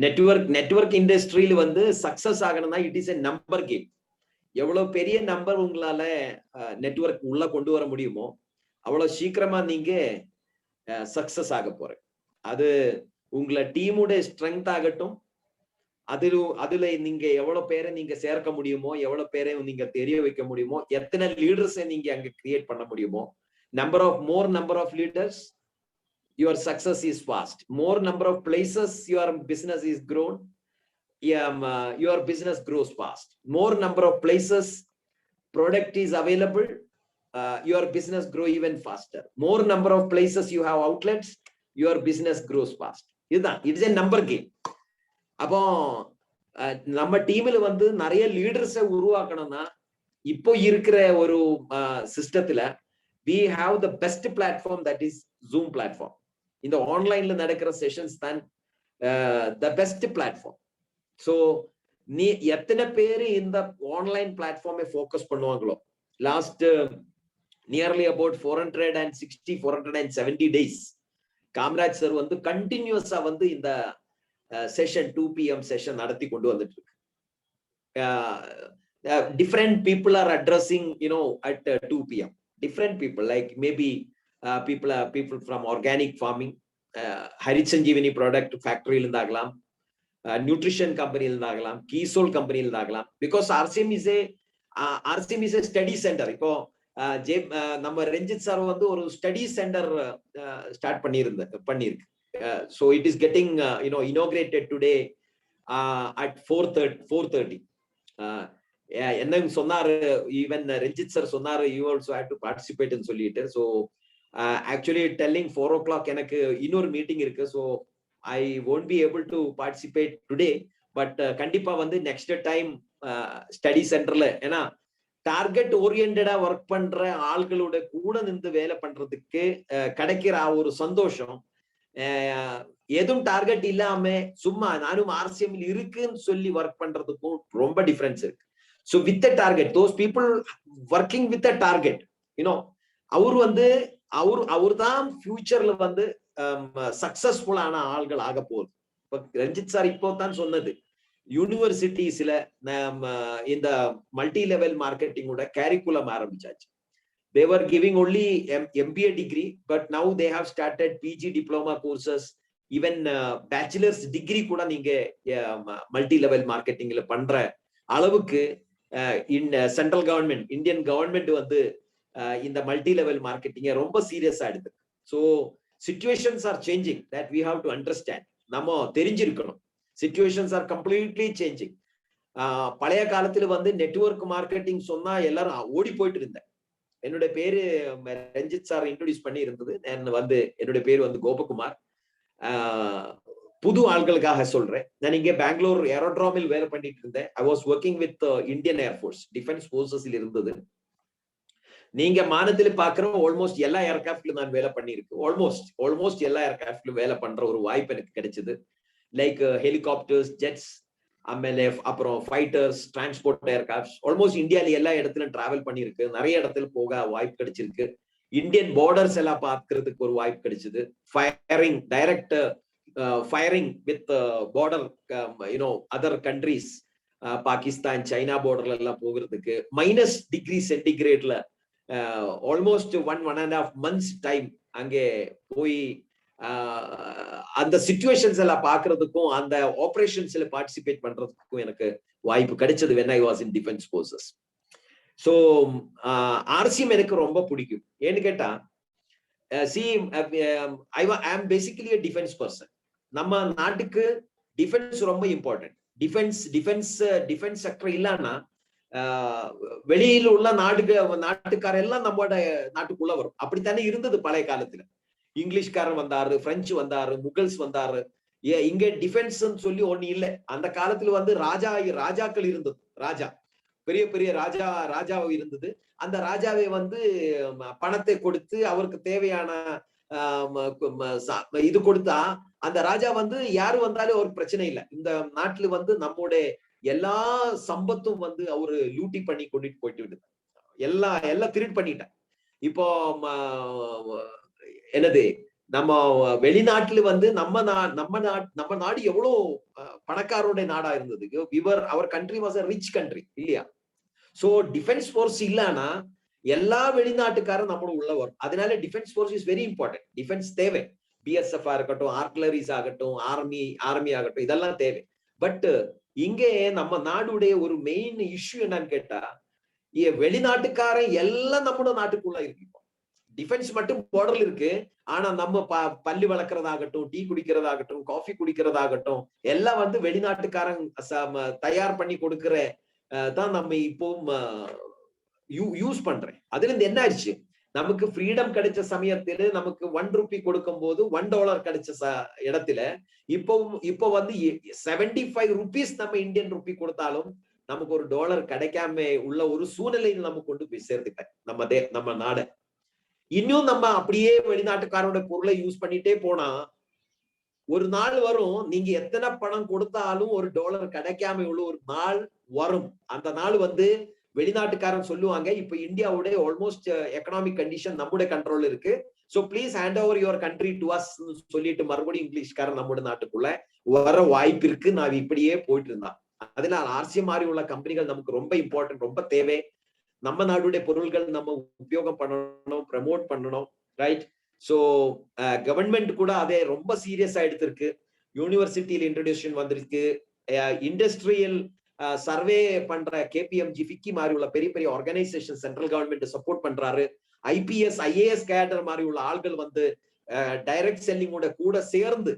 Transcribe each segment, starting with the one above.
Network இண்டஸ்ட்ரியில வந்து success ஆகணும்னா it is a number game. எவ்வளவு பெரிய நம்பர் உங்களால நெட்வொர்க் உள்ள கொண்டு வர முடியுமோ அவ்வளவு சீக்கிரமா நீங்க சக்சஸ் ஆக போற. அது உங்களை டீமோட ஸ்ட்ரென்த் ஆகட்டும், அதுல நீங்க எவ்வளவு பேரை நீங்க சேர்க்க முடியுமோ, எவ்வளவு பேரை நீங்க தெரிய வைக்க முடியுமோ, எத்தனை லீடர்ஸை நீங்க அங்க கிரியேட் பண்ண முடியுமோ, more number of leaders, your success is fast. More number of places your business is grown, your business grows fast. More number of places product is available, your business grow even faster. More number of places you have outlets, your business grows fast. இதுதான், it's a number game. அப்போ நம்ம டீம்ல வந்து நிறைய லீடர்ஸை உருவாக்கணும்னா இப்போ இருக்கிற ஒரு சிஸ்டத்துல we have the best platform, that is Zoom platform. இந்த ஆன்லைன்ல நடக்கிற செஷன்ஸ் தான் the best platform. So நீ எத்தனை பேர் இந்த ஆன்லைன் பிளாட்ஃபார்மை ஃபோக்கஸ் பண்ணுவாங்களோ, last nearly about 470 days Kamaraj sir வந்து கண்டினியூஸா வந்து இந்த செஷன் 2 PM செஷன் நடத்தி கொண்டு வந்துட்டு இருக்கு. Different people are addressing, at 2 PM. Different people, like maybe people from organic farming, Harisanjeevani product factory இருந்தாகலாம், nutrition company இருந்தாகலாம், Keysol company இருந்தாகலாம். Because RCM is a study center. இப்போ நம்ம ரஞ்சித் சார் வந்து ஒரு study centre start பண்ணிருக்கு. So it is getting inaugurated today at 4:30. என்ன சொன்னாரு, even Ranjith sir சொன்னாரு, you also have to participate ன்னு சொல்லிட்டு. So actually telling 4 o'clock எனக்கு இன்னொரு மீட்டிங் இருக்கு. So I won't be able to participate today, but கண்டிப்பா வந்து நெக்ஸ்ட் டைம் ஸ்டடி சென்டர்ல, ஏன்னா டார்கெட் ஓரியன்டா ஒர்க் பண்ற ஆள்களோட கூட நின்று வேலை பண்றதுக்கு கிடைக்கிற ஒரு சந்தோஷம், எதுவும் டார்கெட் இல்லாம சும்மா நானும் RCM இருக்குன்னு சொல்லி ஒர்க் பண்றதுக்கும் ரொம்ப டிஃபரன்ஸ் இருக்கு. So with the target, those people working with the target, அவர் தான் ஃபியூச்சர்ல வந்து சக்சஸ்ஃபுல்லான ஆள்கள் ஆக போகுது. இப்ப ரஞ்சித் சார் இப்போ தான் சொன்னது, யூனிவர்சிட்டிஸ்ல இந்த மல்டி லெவல் மார்க்கெட்டிங்கோட கேரிக்குலம் ஆரம்பிச்சாச்சு. They were giving only MBA degree, but now they have started PG diploma courses, even bachelor's degree கூட நீங்க மல்டி லெவல் மார்க்கெட்டிங்ல பண்ற அளவுக்கு சென்ட்ரல் கவர்மெண்ட், இந்தியன் கவர்மெண்ட் வந்து இந்த மல்டி லெவல் மார்க்கெட்டிங்க ரொம்ப சீரியஸா எடுத்து. So situations are changing, that we have to understand. நம்ம தெரிஞ்சிருக்கணும், சிச்சுவேஷன்ஸ் ஆர் கம்ப்ளீட்லி சேஞ்சிங். பழைய காலத்துல வந்து நெட்வொர்க் மார்க்கெட்டிங் சொன்னா எல்லாரும் ஓடி போயிட்டு இருந்தேன். என்னுடைய பேரு ரஞ்சித் சார் இன்ட்ரோடியூஸ் பண்ணி இருந்தது. என்னுடைய பேரு வந்து கோபகுமார். புது ஆள்களுக்காக சொல்றேன், நான் இங்க பெங்களூர் ஏரோட்ராமில் வேலை பண்ணிட்டு இருந்தேன். I was working with Indian air force, defence போர்சஸ்ல இருந்தது. நீங்க மானத்துல பாக்குற ஆல்மோஸ்ட் எல்லா ஏர்கிராஃப்ட்ல நான் வேலை பண்ணிருக்கு. ஆல்மோஸ்ட் எல்லா ஏர்கிராஃப்ட்ல வேலை பண்ற ஒரு வாய்ப்பு எனக்கு கிடைச்சது. லைக் ஹெலிகாப்டர்ஸ், ஜெட்ஸ், அப்புறம் ஃபைட்டர்ஸ், டிரான்ஸ்போர்ட் ஏர்கிராஃப்ட்ஸ், ஆல்மோஸ்ட் இந்தியால எல்லா இடத்துலயும் டிராவல் பண்ணிருக்கு. நிறைய இடத்துல போக வாய்ப்பு கிடைச்சிருக்கு. இந்தியன் பார்டர்ஸ் எல்லாம் பார்க்கறதுக்கு ஒரு வாய்ப்பு கிடைச்சது. Firing, direct firing with border, other countries, Pakistan, China பார்டர்ல எல்லாம் போகிறதுக்கு -°C ஆல்மோஸ்ட் 1.5 months டைம் அங்கே போய் அந்த சிச்சுவேஷன்ஸ் எல்லாம் பாக்குறதுக்கும் அந்த ஆபரேஷன்ஸ்ல பார்ட்டிசிபேட் பண்றதுக்கும் எனக்கு வாய்ப்பு கிடைச்சது when I was in defense forces. So RCM எனக்கு ரொம்ப பிடிக்கும். ஏன்னு கேட்டா, see, I am basically a defense person. நம்ம நாட்டுக்கு டிஃபென்ஸ் ரொம்ப இம்பார்ட்டன்ட். டிஃபென்ஸ் செக்டர் இல்லைன்னா வெளியில உள்ள நாட்டுக்கார எல்லாம் நம்மளோட நாட்டுக்குள்ள வரும். அப்படித்தானே இருந்தது பழைய காலத்துல. இங்கிலீஷ்காரன் வந்தாரு, பிரெஞ்சு வந்தாரு, முகல்ஸ் வந்தாரு. இங்க டிஃபென்ஸ் சொல்லி ஒண்ணு இல்லை. அந்த காலத்துல வந்து ராஜாக்கள் இருந்தது. பெரிய பெரிய ராஜா இருந்தது. அந்த ராஜாவை வந்து பணத்தை கொடுத்து அவருக்கு தேவையான இது கொடுத்தா அந்த ராஜா வந்து யாரு வந்தாலும் ஒரு பிரச்சனை இல்லை. இந்த நாட்டுல வந்து நம்முடைய எல்லா சம்பத்தும் வந்து அவரு லூட்டி பண்ணி கொண்டுட்டு போயிட்டு விடுது. எல்லாம் திருட்டு பண்ணிட்டான். இப்போ என்னது, நம்ம வெளிநாட்டுல வந்து நம்ம நாடு எவ்வளவு பணக்காரோட நாடா இருந்தது. அவர் country was a rich country இல்லையா? சோ டிஃபென்ஸ் ஃபோர்ஸ் இல்லனா எல்லா வெளிநாட்டுக்காரும் நம்மளோட உள்ள வரும். அதனால defence force is very important. Defence தேவை. பிஎஸ்எஃப் இருக்கட்டும், ஆர்டிலரிஸ் ஆகட்டும், ஆர்மி ஆகட்டும், இதெல்லாம் தேவை. பட் இங்கே நம்ம நாடுடைய ஒரு மெயின் இஷ்யூ என்னன்னு கேட்டா, வெளிநாட்டுக்காரன் எல்லாம் நம்மளோட நாட்டுக்குள்ள இருக்கு. டிஃபென்ஸ் மட்டும் பார்டர்ல இருக்கு. ஆனா நம்ம பள்ளி வளர்க்கறதாகட்டும், டீ குடிக்கிறதாகட்டும், காஃபி குடிக்கிறதாகட்டும், எல்லாம் வந்து வெளிநாட்டுக்காரன் தயார் பண்ணி கொடுக்கிற தான் நம்ம இப்போ யூஸ் பண்றேன். அதுல இருந்து என்ன ஆயிடுச்சு, நமக்கு ஃப்ரீடம் கிடைச்ச சமயத்துல நமக்கு $1 கொடுக்கும் போது $1 கிடைச்ச இடத்துல இப்போ வந்து 75 rupees நம்ம இந்தியன் ரூபி கொடுத்தாலும் நமக்கு ஒரு டாலர் கிடைக்காம உள்ள ஒரு சூழ்நிலையில் நம்ம கொண்டு போய் சேர்த்துட்டேன் நம்ம நாடு. இன்னும் நம்ம அப்படியே வெளிநாட்டுக்காரோட பொருளை யூஸ் பண்ணிட்டே போனா ஒரு நாள் வரும், நீங்க எத்தனை பணம் கொடுத்தாலும் ஒரு டாலர் கிடைக்காம உள்ள ஒரு நாள் வரும். அந்த நாள் வந்து வெளிநாட்டுக்காரன் சொல்லுவாங்க, இப்ப இந்தியாவோட ஆல்மோஸ்ட் எக்கனாமிக் கண்டிஷன் நம்முடைய கண்ட்ரோல் இருக்கு, so please hand over your country to us சொல்லிட்டு மறுபடியும் இங்கிலீஷ்காரன் நம்முடைய நாட்டுக்குள்ள வர வாய்ப்பு இருக்கு. நான் இப்படியே போயிட்டு இருந்தான். அதனால ஆர்சிஎம் மாதிரி உள்ள கம்பெனிகள் நமக்கு ரொம்ப இம்பார்ட்டன்ட், ரொம்ப தேவை. நம்ம நாடுடைய பொருள்கள் நம்ம உபயோகம் பண்ணணும், ப்ரமோட் பண்ணணும், ரைட்? சோ கவர்மெண்ட் கூட அதே ரொம்ப சீரியஸா எடுத்திருக்கு. யூனிவர்சிட்டியில இன்ட்ரோடியூஷன் வந்திருக்கு. இண்டஸ்ட்ரியல் சர்வே பண்ற கேபிஎம்ஜி, ஃபிக்கி மாதிரி உள்ள பெரிய பெரிய ஆர்கனைசேஷன் சென்ட்ரல் கவர்மெண்ட் சப்போர்ட் பண்றாரு. ஐபிஎஸ் ஐஏஎஸ் கேடர் மாதிரி உள்ள ஆள்கள் வந்து டைரக்ட் செல்லிங்கோட கூட சேர்ந்து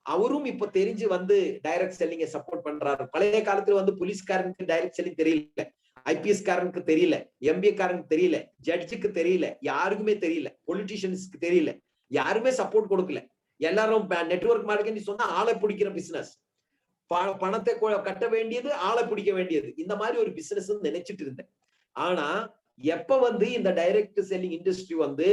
அவரும் இப்ப தெரிஞ்சு வந்து டைரக்ட் செல்லிங்கை சப்போர்ட் பண்றாரு. பழைய காலத்துல வந்து போலீஸ்காரனுக்கு டைரக்ட் செல்லிங் தெரியல, ஐபிஎஸ் காரனுக்கு தெரியல, எம்பிஏ காரனுக்கு தெரியல, ஜட்ஜுக்கு தெரியல, யாருக்குமே தெரியல, பொலிட்டீஷியன்ஸ்க்கு தெரியல, யாருமே சப்போர்ட் கொடுக்கல. எல்லாரும் நெட்வொர்க் மார்க்கெட்டிங் சொன்னா ஆளை பிடிக்கிற பிசினஸ், பணத்தை கட்ட வேண்டியது, ஆளை பிடிக்க வேண்டியது, இந்த மாதிரி ஒரு பிசினஸ் நினைச்சிட்டு இருந்தேன். ஆனா எப்ப வந்து இந்த டைரக்ட் செல்லிங் இண்டஸ்ட்ரி வந்து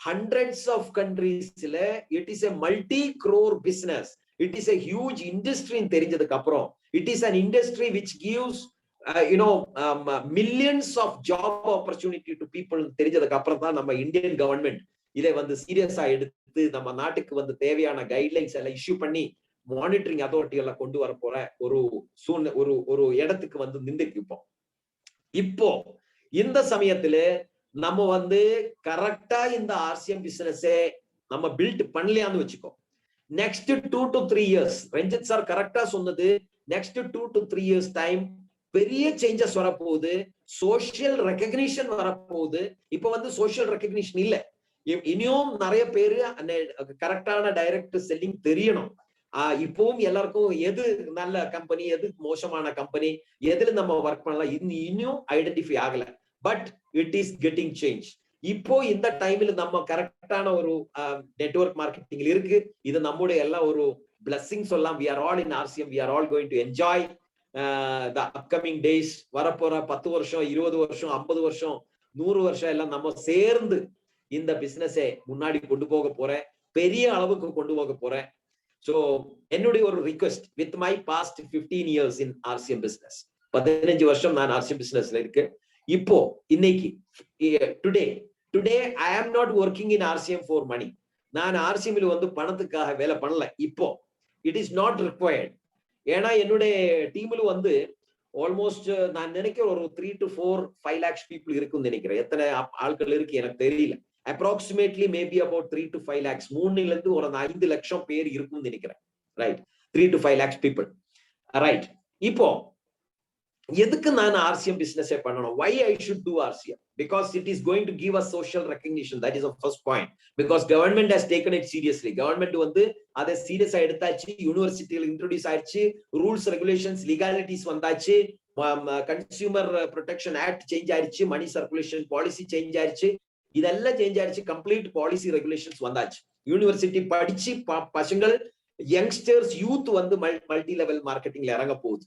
ஹண்ட்ரட்ஸ் ஆஃப் கண்ட்ரீஸ்ல it is a multi crore business, it is a huge இண்டஸ்ட்ரின்னு தெரிஞ்சதுக்கு அப்புறம், it is an industry which gives millions of job opportunity to people தெரிஞ்சதுக்கு அப்புறம் தான் நம்ம இந்தியன் கவர்மெண்ட் இதை வந்து சீரியஸா எடுத்து நம்ம நாட்டுக்கு வந்து தேவையான கைட்லைன்ஸ் எல்லாம் இஷ்யூ பண்ணி மானிட்டரிங் அத்தாரிட்டி எல்லாம் கொண்டு வர போற ஒரு இடத்துக்கு வந்து நின்றுப்போம். இப்போ இந்த சமயத்துல நம்ம வந்து கரெக்டா இந்த ஆர்சிஎம் பிசினஸ் நம்ம பில்ட் பண்ணலையான்னு வச்சுக்கோ, next 2 to 3 years, Ranjith sir கரெக்டா சொன்னது, நெக்ஸ்ட் 2 to 3 years டைம் பெரிய சேஞ்சஸ் வரப்போகுது, சோசியல் ரெகக்னிஷன் வரப்போகுது. இப்ப வந்து சோசியல் ரெகக்னிஷன் இல்ல, இனியும் நிறைய பேரு கரெக்டான டைரக்ட் செல்லிங் தெரியணும். இப்பவும் எல்லாருக்கும் எது நல்ல கம்பெனி, எது மோசமான கம்பெனி, எதுல நம்ம ஒர்க் பண்ணலாம் இன்னும் ஐடென்டிஃபை ஆகல. But it is getting change. இப்போ இந்த டைம்ல நம்ம கரெக்டான ஒரு நெட்வொர்க் மார்க்கெட்டிங் இருக்கு. இது நம்முடைய எல்லாம் ஒரு பிளஸிங் சொல்லலாம். we are all in RCM, we are all going to enjoy the upcoming days. வரப்போற 10 வருஷம், 20 வருஷம், 50 வருஷம், 100 வருஷம் எல்லாம் நம்ம சேர்ந்து இந்த பிசினஸை முன்னாடி கொண்டு போக போறேன், பெரிய அளவுக்கு கொண்டு போக போறேன். சோ என்னுடைய ஒரு request, with my past 15 years in RCM business, 15 வருஷம் நான் RCM பிசினஸ்ல இருக்கு. இப்போ இன்னைக்கு today I am not working in RCM for money. நான் RCM வந்து பணத்துக்காக வேலை பண்ணல. இப்போ இட் இஸ் நாட் ரிக்வயர்ட். ஏன்னா என்னுடைய டீம்ல வந்து ஆல்மோஸ்ட் நான் நினைக்கிறேன் ஒரு 3 to 4 5 lakhs people இருக்குன்னு நினைக்கிறேன். எத்தனை ஆட்கள் இருக்கு எனக்கு தெரியல. Approximately maybe about 3 to 5 lakhs, 3 இருந்து ஒரு 5 லட்சம் பேர் இருக்கும்னு நினைக்கிறேன். Right, 3 to 5 lakhs people. Right, இப்போ எதுக்கு நான் RCM பிசினஸ் பண்ணணும்? why I should do RCM? because it is going to give us social recognition. that is the first point. because government has taken it seriously. government வந்து அதை சீரியஸா எடுத்தாச்சு, யூனிவர்சிட்டியில introduce ஆயிடுச்சு, ரூல்ஸ் ரெகுலேஷன்ஸ் லீகாலிட்டிஸ் வந்தாச்சு, consumer protection act change ஆயிடுச்சு, மணி circulation policy change ஆயிடுச்சு, இதெல்லாம் சேஞ்ச் ஆயிடுச்சு, கம்ப்ளீட் பாலிசி ரெகுலேஷன்ஸ் வந்தாச்சு. யூனிவர்சிட்டி படிச்சு பசங்கள் யங்ஸ்டர்ஸ் யூத் வந்து மல்டி லெவல் மார்க்கெட்டிங்ல இறங்க போகுது.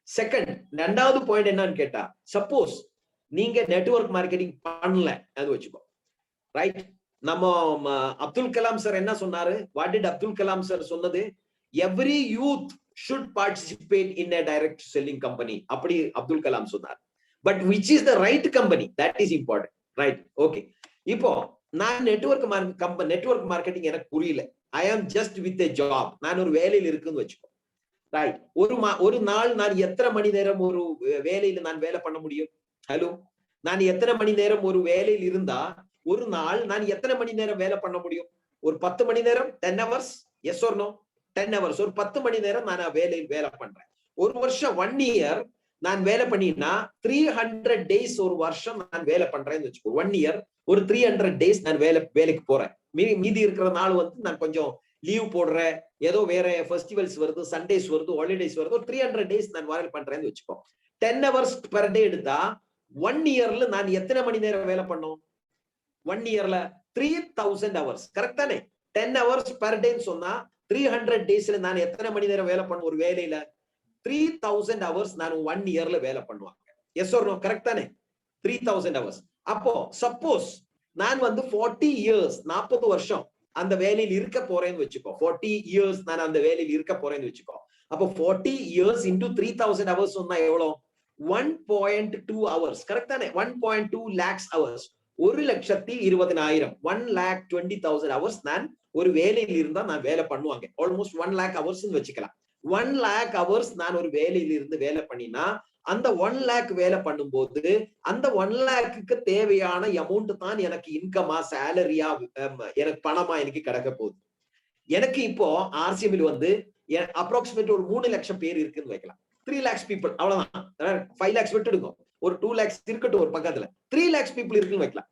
செகண்ட், ரெண்டாவது பாயிண்ட் என்னன்னு கேட்டா, சப்போஸ் நீங்க நெட்வொர்க் மார்க்கெட்டிங் பண்ணல அது வச்சுக்கோ, ரைட்? நம்ம அப்துல் கலாம் சார் என்ன சொன்னாரு? What did Abdul Kalam sir சொன்னது? Every youth should participate in a direct selling company. அப்படி அப்துல் கலாம் சொன்னார். But which is the right company, that is important, right? Okay, இப்போ நான் நெட்வொர்க் மார்க்கெட்டிங் எனக்கு புரியல. ஐ ஆம் ஜஸ்ட் வித் எ ஜாப். நான் ஒரு வேலையில் இருக்குன்னு வச்சுக்கோ. ரைட். ஒரு நாள் நான் எத்தனை மணி நேரம் ஒரு வேலையில நான் வேலை பண்ண முடியும்? ஹலோ, நான் எத்தனை மணி நேரம் ஒரு வேலையில் இருந்தா ஒரு நாள் நான் எத்தனை மணி நேரம் வேலை பண்ண முடியும்? ஒரு 10 மணி நேரம், 10 hours? Yes or no? 10 hours. ஒரு 10 மணி நேரம் நான் வேலையில் வேலை பண்றேன். ஒரு வருஷம் 1 year நான் வேலை பண்ணினா 300 days ஒரு வருஷம் நான் வேலை பண்றேன்னு வச்சுக்கோ. 1 year ஒரு 300 days நான் வேலைக்கு போறேன். மீதி இருக்கிற நாள் வந்து நான் கொஞ்சம் லீவ் போடுறேன், ஏதோ வேற ஃபெஸ்டிவல்ஸ் வருது, சண்டேஸ் வருது, ஹாலிடேஸ் வருது, ஒரு 300 days நான் வேலை பண்றேன்னு வச்சுக்கோ. 10 hours per day எடுத்தா 1 yearல நான் எத்தனை மணி நேரம் வேலை பண்ணோம்? 1 yearல 3000 hours. கரெக்ட் தானே? 10 hours per day சொன்னா 300 daysல நான் எத்தனை மணி நேரம் வேலை பண்ண ஒரு வேலையில? 3000 hours நான் 1 yearல வேலை பண்ணுவாங்க. S or no? கரெக்ட் தானே? 3000 hours. அப்போ சப்போஸ் நான் வந்து 40 years 40 வருஷம் அந்த வேலையில் இருக்க போறேன்னு வச்சுக்கோ. 40 years நான் அந்த வேலையில் இருக்க போறேன்னு வச்சுக்கோ. அப்போ 40 years into 3000 hours சொன்னா எவ்வளவு? 1.2 hours. கரெக்ட் தானே? 1.2 lakhs hours. 1,20,000 1,20,000 hours நான் ஒரு வேலையில் இருந்தா நான் வேலை பண்ணுவாங்க. ஆல்மோஸ்ட் 1 lakh hours வச்சுக்கலாம். 1 lakh hours நான் ஒரு வேலையில் இருந்து வேலை பண்ணினா அந்த 1 lakh வேலை பண்ணும்போது அந்த 1 lakhக்கு தேவையான அமௌண்ட் தான் எனக்கு இன்கமா, சேலரியா, எனக்கு பணமா எனக்கு கிடைக்க போகுது. எனக்கு இப்போ ஆர்சிஎம்ல வந்து அப்ராக்சிமேட் ஒரு 3 லட்சம் பேர் இருக்குன்னு வைக்கலாம். 3 lakhs people அவ்வளவுதான். 5 lakhs விட்டுடுங்க. ஒரு 2 lakhs இருக்கட்டும் ஒரு பக்கத்துல. 3 lakhs people இருக்குன்னு வைக்கலாம்.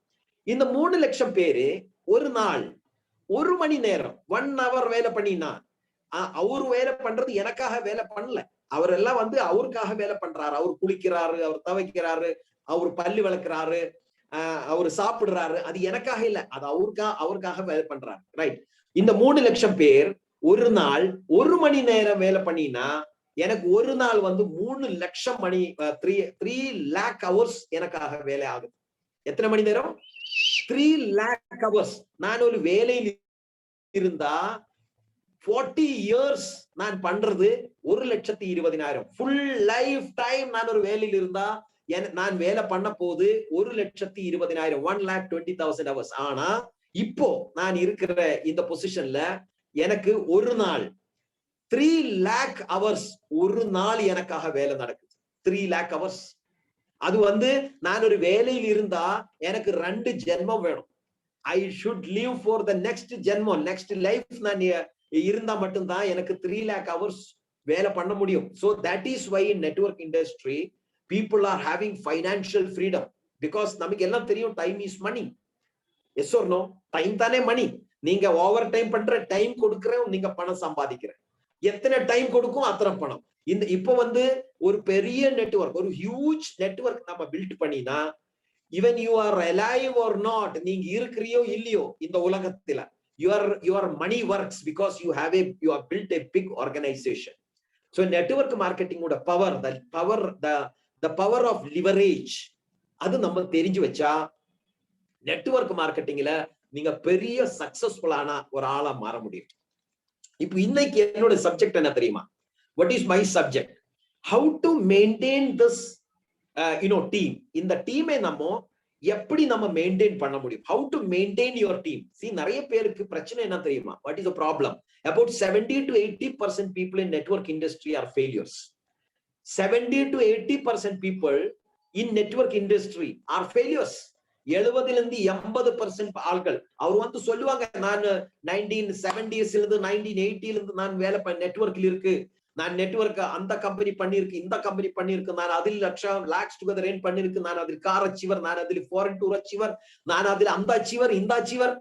இந்த 3 லட்சம் பேரு ஒரு நாள் 1 மணி நேரம் 1 hour வேலை பண்ணினா அவரு வேலை பண்றது எனக்காக வேலை பண்ணல. அவர் எல்லாம் வந்து அவருக்காக வேலை பண்றாரு. அவர் குளிக்கிறாரு, அவர் துவைக்கிறாரு, அவர் பல்லு விளக்குறாரு, அவர் சாப்பிடுறாரு. அது எனக்காக இல்ல, அது அவருக்காக வேலை பண்றாரு. ரைட். இந்த 3 லட்சம் பேர் ஒரு நாள் 1 மணி நேரம் வேலை பண்ணினா எனக்கு ஒரு நாள் வந்து 3 லட்சம் மணி 3 lakh hours எனக்காக வேலை ஆகுது. எத்தனை மணி நேரம்? 3 lakh hours. நான் ஒரு வேலையில் இருந்தா 40 years நான் பண்றது 1,20,000. ஃபுல் லைஃப் டைம் நான் ஒரு வேலையில் இருந்தா நான் வேலை பண்ண போது 1,20,000 1,20,000 hours. ஆனா இப்போ நான் இருக்கிற இந்த பொசிஷன்ல எனக்கு ஒரு நாள் 3 lakh hours ஒரு நாள் எனக்காக வேலை நடக்குது. 3 lakh hours. அது வந்து நான் ஒரு வேலையில் இருந்தா எனக்கு 2 ஜென்மம் வேணும். I should live for the next ஜென்மம், next life நான் இருந்தா மட்டும்தான் எனக்கு 3 lakh hours வேலை பண்ண முடியும். So that is why in network industry people are having financial freedom, because நமக்கு எல்லாம் தெரியும் time is money. Yes or no? Time தானே மணி. நீங்க ஓவர் டைம் பண்ற, டைம் கொடுக்கற, நீங்க பணம் சம்பாதிக்கிற. எத்தனை டைம் கொடுக்கும் அத்தனை பணம். இப்போ வந்து ஒரு பெரிய நெட்வொர்க், ஒரு ஹியூஜ் நெட்வொர்க் நம்ம பில்ட் பண்ணினா even you are alive or not, நீங்க இருக்கிறியோ இல்லையோ இந்த உலகத்துல your money works because you have built a big organization. So network marketing ஓட power, the power of leverage, அது நம்ம தெரிஞ்சு வச்சா நெட்வொர்க் மார்க்கெட்டிங்ல நீங்க பெரிய சக்சஸ்ஃபுல்லான ஒரு ஆளா மாற முடியும். இப்போ இன்னைக்கு என்னோட சப்ஜெக்ட் என்ன தெரியுமா? What is my subject? How to maintain this team. இந்த டீமை நம்ம எப்படி நம்ம மெயின்டைன் பண்ண முடியும்? How to maintain your team? See, நிறைய பேருக்கு பிரச்சனை என்ன தெரியுமா? What is the problem? About 70 to 80% people in network industry are failures. 70 to 80% people in network industry are failures. 70 இருந்து 80% ஆட்கள் அவர் வந்து சொல்லுவாங்க, நான் 1970s இருந்து 1980 இருந்து நான் வேலை நெட்வொர்க்கில் இருக்கு, நான் நெட்வொர்க் அந்த கம்பெனி பண்ணிருக்கு, இந்த கம்பெனி பண்ணிருக்கு, நான் அதில் லாக்ஸ் டுகெதர் ஏர்ன் பண்ணிருக்கு, நான் அதில் கார் அச்சீவர், நான் அதில் ஃபாரின் டூர் அச்சீவர், நான் அதில் அந்த அச்சீவர், இந்த அச்சீவர்.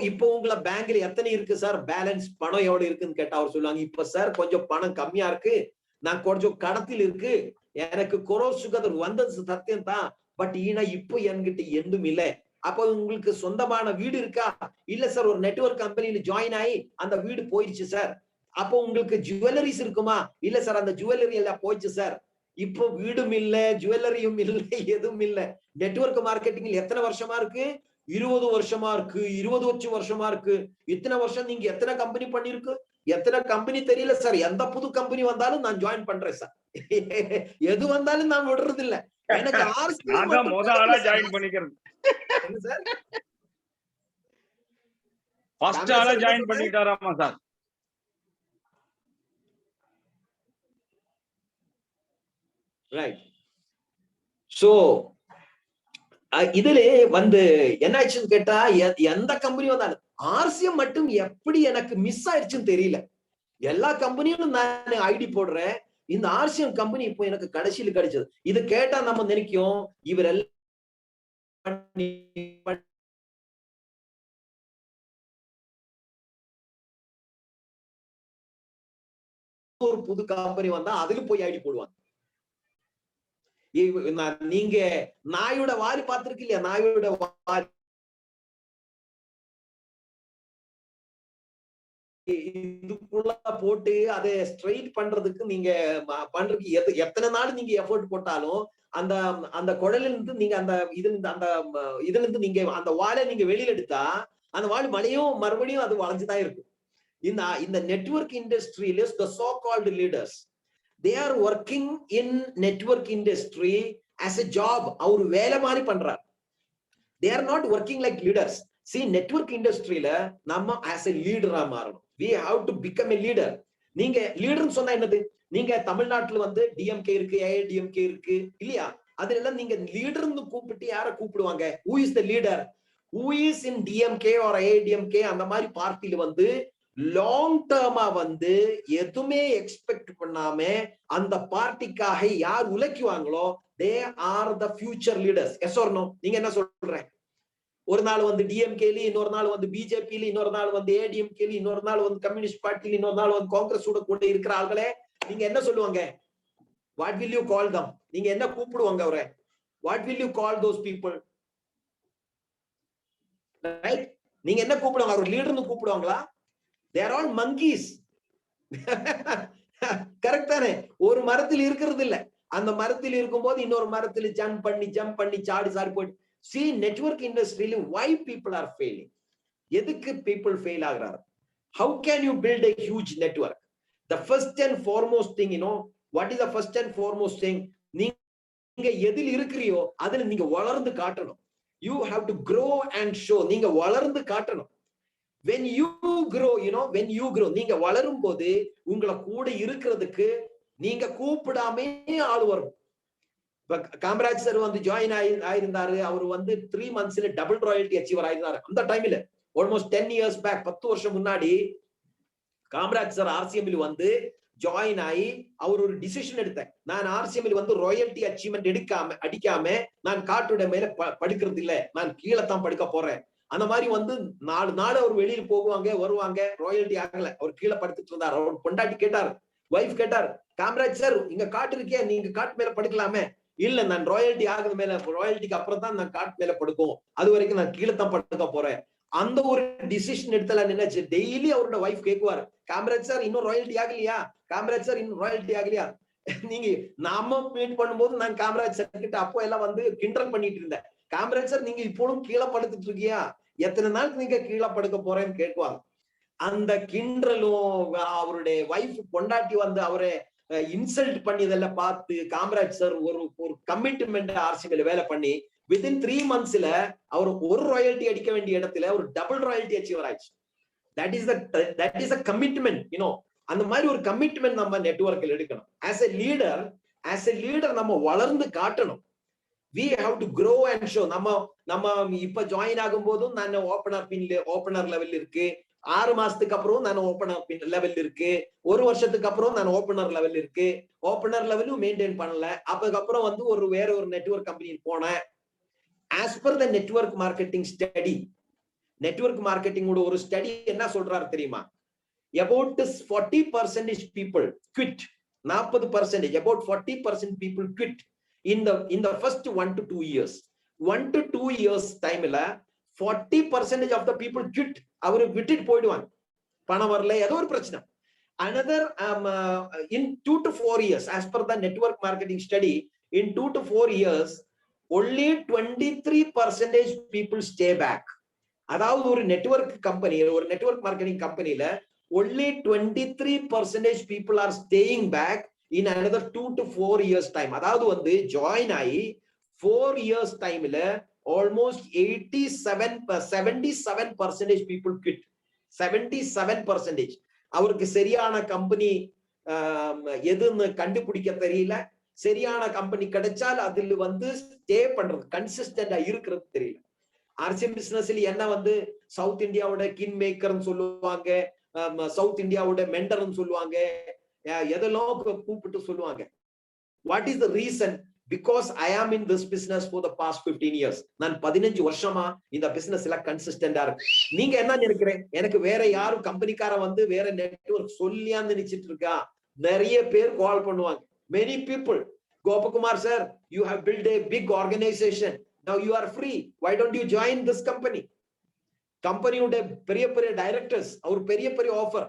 இப்போ உங்களை பேங்க்ல எத்தனை இருக்கு சார் பேலன்ஸ், பணம் எவ்வளவு இருக்குன்னு கேட்டா அவர் சொல்லுவாங்க, இப்ப சார் கொஞ்சம் பணம் கம்மியா இருக்கு, நான் கொஞ்சம் கடத்தில் இருக்கு, எனக்கு கொரோஸ் சுகதர் வந்தது சத்தியம் தான், பட் இப்போ என்கிட்ட எதுவும் இல்லை. அப்போ உங்களுக்கு சொந்தமான வீடு இருக்கா? இல்ல சார், ஒரு நெட்வொர்க் கம்பெனில ஜாயின் ஆகி அந்த வீடு போயிடுச்சு சார். அப்போ உங்களுக்கு ஜுவல்லரிஸ் இருக்குமா? இல்ல சார், அந்த ஜுவல்லரி எல்லாம் போயிடுச்சு சார். இப்போ வீடும் இல்ல, ஜுவல்லரியும் இல்லை, எதுவும் இல்ல. நெட்வொர்க் மார்க்கெட்டிங்ல எத்தனை வருஷமா இருக்கு? 20 வருஷமா இருக்கு, 20 வருஷமா இருக்கு. இத்தனை வருஷம் நீங்க எத்தனை கம்பெனி பண்ணிருக்கு? எத்தனை கம்பெனி தெரியல சார். எந்த புது கம்பெனி வந்தாலும் நான் ஜாயின் பண்றேன் சார். எது வந்தாலும் நான் விடுறது இல்ல. எனக்கு ஜாயின் பண்ணிக்கிறது. ஃபர்ஸ்ட் ஆளா ஜாயின் பண்ணிட்டாராமா சார். ரைட். சோ இதுல வந்து என்ன ஆயிடுச்சுன்னு கேட்டா, எந்த கம்பெனி வந்தாலும் ஆர்சிஎம் மட்டும் எப்படி எனக்கு மிஸ் ஆயிடுச்சுன்னு தெரியல. எல்லா கம்பெனியும் நான் ஐடி போடுறேன், இந்த ஆர்சிஎம் கம்பெனி இப்போ எனக்கு கடைசியில கிடைச்சது. இது கேட்டா நம்ம நினைக்கும் இவர் எல்லாம் ஒரு புது கம்பெனி வந்தா அதுல போய் ஐடி போடுவாங்க. நீங்க நாயோட வாரி பார்த்திருக்கு இல்லையா? நாயோட வாரி இதுக்குள்ள போட்டு அதை ஸ்ட்ரெயிட் பண்றதுக்கு நீங்க பண்றதுக்கு எத்தனை நாள் நீங்க எஃபோர்ட் போட்டாலும் அந்த அந்த குழல இருந்து நீங்க அந்த இதுல இருந்து நீங்க அந்த வாழை நீங்க வெளியில எடுத்தா அந்த வாழை மறுபடியும் அது வளைஞ்சுதான் இருக்கும். இந்த நெட்வொர்க் இண்டஸ்ட்ரியில the so called leaders, they are working in network industry as a job. அவர் வேலை மாதிரி பண்றார். They are not working like leaders. See, network industryல நம்ம as a leader மாறணும். We have to become a leader. நீங்க லீடர்னு சொன்னா என்னது? நீங்க தமிழ்நாட்டுல வந்து டிஎம்கே இருக்கு, ஏஐடிஎம்கே இருக்கு இல்லையா? அதெல்லாம் நீங்க லீடர்னு கூப்பிட்டு யாரை கூப்பிடுவாங்க? Who is the leader? Who is in DMK or AIDMK அந்த மாதிரி பார்ட்டில வந்து லாங் டேர்மா வந்து எதுவுமே எக்ஸ்பெக்ட் பண்ணாம அந்த பார்ட்டிக்காக யார் உழைக்குவாங்களோ they are the future leaders. Yes or no? நீங்க என்ன சொல்றேன்? ஒரு நாள் வந்து டிஎம்கேல, இன்னொரு நாள் வந்து பிஜேபியில, இன்னொரு நாள் வந்து ஏடிஎம்கேல, இன்னொரு நாள் வந்து கம்யூனிஸ்ட் பார்ட்டில, இன்னொரு நாள் வந்து காங்கிரஸ் கூட இருக்கிற ஆள்களே நீங்க என்ன சொல்லுவாங்க? வாட் வில் யூ கால் தம்? நீங்க என்ன கூப்பிடுவாங்க அவரை? What will you call those people? Right? நீங்க என்ன கூப்பிடுவாங்க? அவர் லீடர்னு கூப்பிடுவாங்களா? they are all monkeys. Correct தானே? ஒரு மரத்தில் இருக்கிறது இல்ல, அந்த மரத்தில் இருக்கும்போது இன்னொரு மரத்தில் ஜம்ப் பண்ணி சாடி போயிட்டு. See, network industry, why people are failing? எதுக்கு people fail ஆகுறாங்க? How can you build a huge network? The first and foremost thing, what is the first and foremost thing? நீங்க எதில் இருக்கிறியோ அதுல நீங்க வளர்ந்து காட்டணும். You have to grow and show. நீங்க வளர்ந்து காட்டணும். When you grow, when you grow, நீங்க வளரும் போது உங்களை கூட இருக்கிறதுக்கு நீங்க கூப்பிடாமே ஆள் வரும். இப்ப காமராஜ் சார் வந்து ஜாயின் ஆயிருந்தாரு. அவர் வந்து 3 monthsல டபுள் ராயல்டி அச்சீவர் ஆயிருந்தாரு. அந்த டைம்ல ஆல்மோஸ்ட் 10 years பேக், 10 வருஷம் முன்னாடி காமராஜ் சார் ஆர்சிஎம்ல வந்து ஜாயின் ஆகி அவர் ஒரு டிசிஷன் எடுத்தார். நான் ஆர்சிஎம்ல வந்து ராயல்டி அச்சீவ்மெண்ட் அடிக்காம நான் காட்டோட மேல படுக்கிறது இல்ல, நான் கீழே தான் படுக்க போறேன். அந்த மாதிரி வந்து 4 நாள் அவர் வெளியில போகுவாங்க வருவாங்க, ராயல்டி ஆகல, அவர் கீழே படுத்துட்டு இருந்தார். அவர் பொண்டாட்டி கேட்டார், வைஃப் கேட்டார், காமராஜ் சார் இங்க காட்டு இருக்கே, நீங்க காட்டு மேல படுக்கலாமே. இல்ல, நான் ராயல்டி ஆகுது மேல, ராயல்டிக்கு அப்புறம் தான் நான் காட்டு மேல படுக்கும், அது வரைக்கும் நான் கீழே தான் படுக்க போறேன். அந்த ஒரு டிசிஷன் எடுத்தல நினைச்சு டெய்லி அவரோட வைஃப் கேட்குவார், காமராஜ் சார் இன்னும் ராயல்டி ஆகலையா, காமராஜ் சார் இன்னும் ராயல்டி ஆகலையா. நீங்க நாம மீட் பண்ணும்போது நான் காமராஜ் சார் கிட்ட அப்போ எல்லாம் வந்து கிண்டல் பண்ணிட்டு இருந்தேன், காமராஜ் சார் நீங்க இப்போதும் கீழே படுத்துட்டு இருக்கியா, எத்தனை நாளுக்கு நீங்க கீழே படுக்க போறேன்னு கேட்குவாங்க. அந்த கிண்டலும் அவருடைய வைஃப் பொண்டாட்டி வந்து அவரை இன்சல்ட் பண்ணியதெல்லாம் பார்த்து காமராஜ் சார் ஒரு கமிட்மெண்ட் ஆர்சிபில வேலை பண்ணி வித்தின் 3 monthsல அவர் ஒரு ராயல்டி அடிக்க வேண்டிய இடத்துல ஒரு டபுள் ராயல்டி அச்சீவர் ஆயிடுச்சு. That is a commitment. அந்த மாதிரி ஒரு கமிட்மெண்ட் நம்ம நெட்வொர்க்கில் எடுக்கணும். ஆஸ் எ லீடர் நம்ம வளர்ந்து காட்டணும். we have to grow and show. நம்ம இப்ப ஜாயின் ஆகும் போதும் நான் ஓபனர் லெவல் இருக்கு, 6 மாசத்துக்கு அப்புறம் நான் ஓபனர் லெவல் இருக்கு, 1 வருஷத்துக்கு அப்புறம் நான் ஓபனர் லெவல் இருக்கு. ஓபனர் லெவலும் மெயின்டைன் பண்ணல. அதுக்கப்புறம் வந்து வேற ஒரு நெட்வொர்க் கம்பெனி போனேன். As per the network marketing study, network marketing ஒரு ஸ்டடி என்ன சொல்றாரு தெரியுமா? about 40% people quit. 40%, about 40% people quit in the first 1 to 2 years. 1 to 2 years time la 40% of the people quit. அவரு விட்டுட்டு போயிடுவாங்க, பணம் வரல, ஏதோ ஒரு பிரச்சனை. another in 2 to 4 years, as per the network marketing study, in 2 to 4 years only 23% people stay back. அதாவது ஒரு நெட்வொர்க் கம்பெனி, ஒரு நெட்வொர்க் மார்க்கெட்டிங் கம்பெனில only 23% people are staying back in another 2 to 4 years time. அதாவது வந்து join ஆகி 4 years timeல almost 77% people quit. 77%. அவருக்கு சரியான company எதுன்னு கண்டுபிடிக்க தெரியல. சரியான கம்பெனி கிடைச்சால் அதுல வந்து ஸ்டே பண்றது, கன்சிஸ்டன்டா இருக்கிறது தெரியல. ஆர்சிஎம் பிசினஸ்ல என்ன வந்து சவுத் இந்தியாவோட கிங் மேக்கர்னு சொல்லுவாங்க, சவுத் இந்தியாவோட மென்டர்னு சொல்லுவாங்க, எதெல்லாம் கூப்பிட்டு சொல்லுவாங்க. What is the reason? Because I am in this business for the past 15 years. நான் 15 வருஷமா இந்த பிசினஸ்ல கன்சிஸ்டன்டா இருக்கு. நீங்க என்ன நினைக்கிறீங்க? எனக்கு வேற யாரும் கம்பெனிக்கார வந்து வேற நெட்வொர்க் சொல்லியா நினைச்சிட்டு இருக்கா? நிறைய பேர் கால் பண்ணுவாங்க. Many people, Gopakumar sir, you have built a big organization. Now you are free. Why don't you join this company? கம்பெனியோட பெரிய பெரிய டைரக்டர்ஸ் அவர் பெரிய பெரிய ஆஃபர்,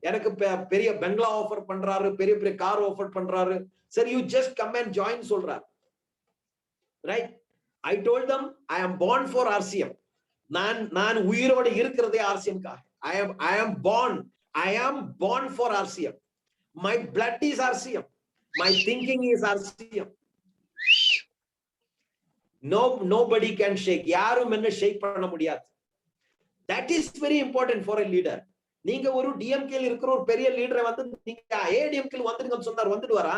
எனக்கு பெரிய பெங்களா ஆஃபர் பண்றாரு, பெரிய பெரிய கார் ஆஃபர் பண்றாரு. Sir, you just come and join சொல்றார். Right? I told them I am born for RCM. நான் உயிரோட இருக்கிறதே RCM காக. I am born for RCM. My blood is RCM. My thinking is RCM. Nobody can shake. யாரும் என்ன ஷேக் பண்ண முடியாது. That is very important for a leader. நீங்க ஒரு டிஎம்கேல இருக்கிற ஒரு பெரிய லீடரை வந்து நீங்க ஏடிஎம்கேல வந்துருங்கன்னு சொன்னார், வந்துடுவாரா?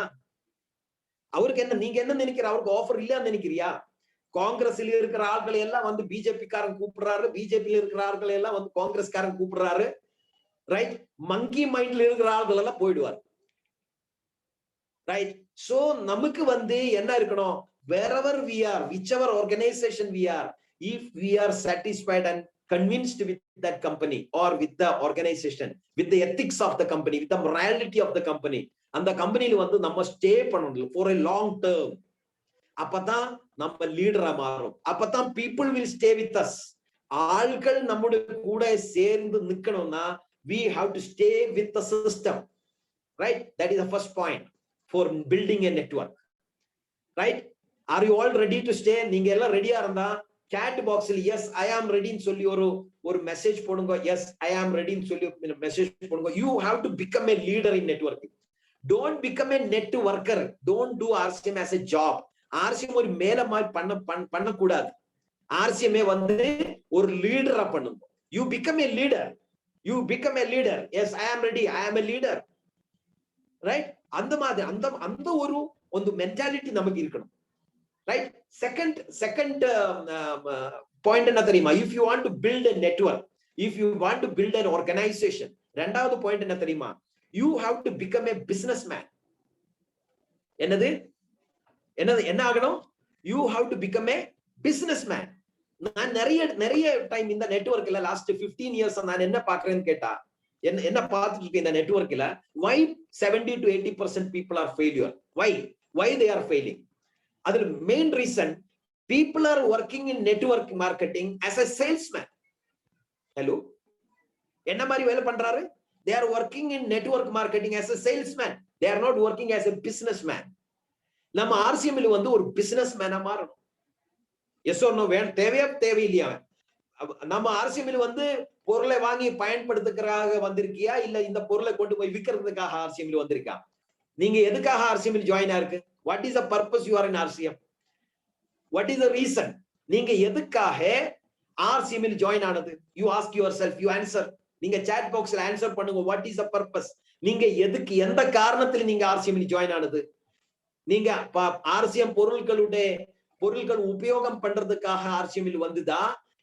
அவருக்கு என்ன, நீங்க என்ன நினைக்கிற? அவருக்கு ஆஃபர் இல்லன்னு நினைக்கிறியா? காங்கிரஸ்ல இருக்கிற ஆட்களை எல்லாம் வந்து பிஜேபி காரன் கூப்பிடுறாரு, பிஜேபியில இருக்கிற ஆட்களை எல்லாம் வந்து காங்கிரஸ்காரன் கூப்பிடுறாரு. ரைட்? மங்கி மைண்ட்ல இருக்கிற ஆட்கள் எல்லாம் போயிடுவார். ரைட்? சோ நமக்கு வந்து என்ன இருக்கணும்? wherever we are, whichever organization we are, if we are satisfied and convinced with that company or with the organization, with the ethics of the company, with the morality of the company, அந்த கம்பெனில வந்து நம்ம stay பண்ணணும் for a long term. அப்பதான் நம்ம லீடரா மாறும். அப்பதான் people will stay with us. ஆட்கள் நம்முடைய கூட சேர்ந்து நிக்கணும்னா we have to stay with the system. Right? That is the first point for building a network. Right? Are you all ready to stay? நீங்க எல்லாம் ரெடியா இருந்தா chat boxல yes I am ready ன்னு சொல்லி ஒரு மெசேஜ் போடுங்க. yes I am ready ன்னு சொல்லி மெசேஜ் போடுங்க. You have to become a leader in networking. Don't become a networker. Don't do RCM as a job. RCM ஒரு மேல மாதிரி பண்ண கூடாது. RCM வந்து ஒரு லீடரா பண்ணுங்க. You become a leader. You become a leader. Yes I am ready. I am a leader. Right? அந்த மாதிரி அந்த ஒரு மென்டாலிட்டி நமக்கு இருக்கணும். Right? Second point என்ன தெரியுமா? If you want to build a network, if you want to build an organization, இரண்டாவது point என்ன தெரியுமா? You have to become a businessman. என்ன ஆகணும்? You have to become a businessman. நான் நிறைய டைம் இந்த நெட்வொர்க்ல லாஸ்ட் 15 இயர்ஸ் நான் என்ன பாக்குறேன்னு கேட்டா, என்ன பார்த்துட்டு இருக்கேன் இந்த நெட்வொர்க்ல, why 70 to 80% people are failure? Why they are failing? அதுல main reason, people are working in network marketing as a salesman. Hello? என்ன மாதிரி வேலை பண்றாரு? They are working in network marketing as a salesman. They are not working as a businessman. நம்ம ஆர்சிஎம்ல வந்து ஒரு பிசினஸ்மேனா மாறணும். Yes or no? தேவையில்லையா? நம்ம ஆர்சிஎம்ல வந்து பொருளை வாங்கி பயன்படுத்துறதுக்காக வந்திருக்கியா, இல்ல இந்த பொருளை கொண்டு போய் விற்கிறதுக்காக ஆர்சிஎம்ல வந்திருக்கா? நீங்க எதுக்காக ஆர்சிஎம்ல ஜாயின் ஆயிருக்கு? What is the purpose you are in RCM? What is the reason? நீங்க எதுக்காக RCM ஜாயின் ஆனது? You ask yourself, you answer. நீங்க chat boxல ஆன்சர் பண்ணுங்க. What is the purpose? நீங்க எதுக்கு, எந்த காரணத்துல நீங்க RCM ஜாயின் ஆனது? நீங்க RCM பொருட்கள் உபயோகம் பண்றதுக்காக RCM வந்ததா,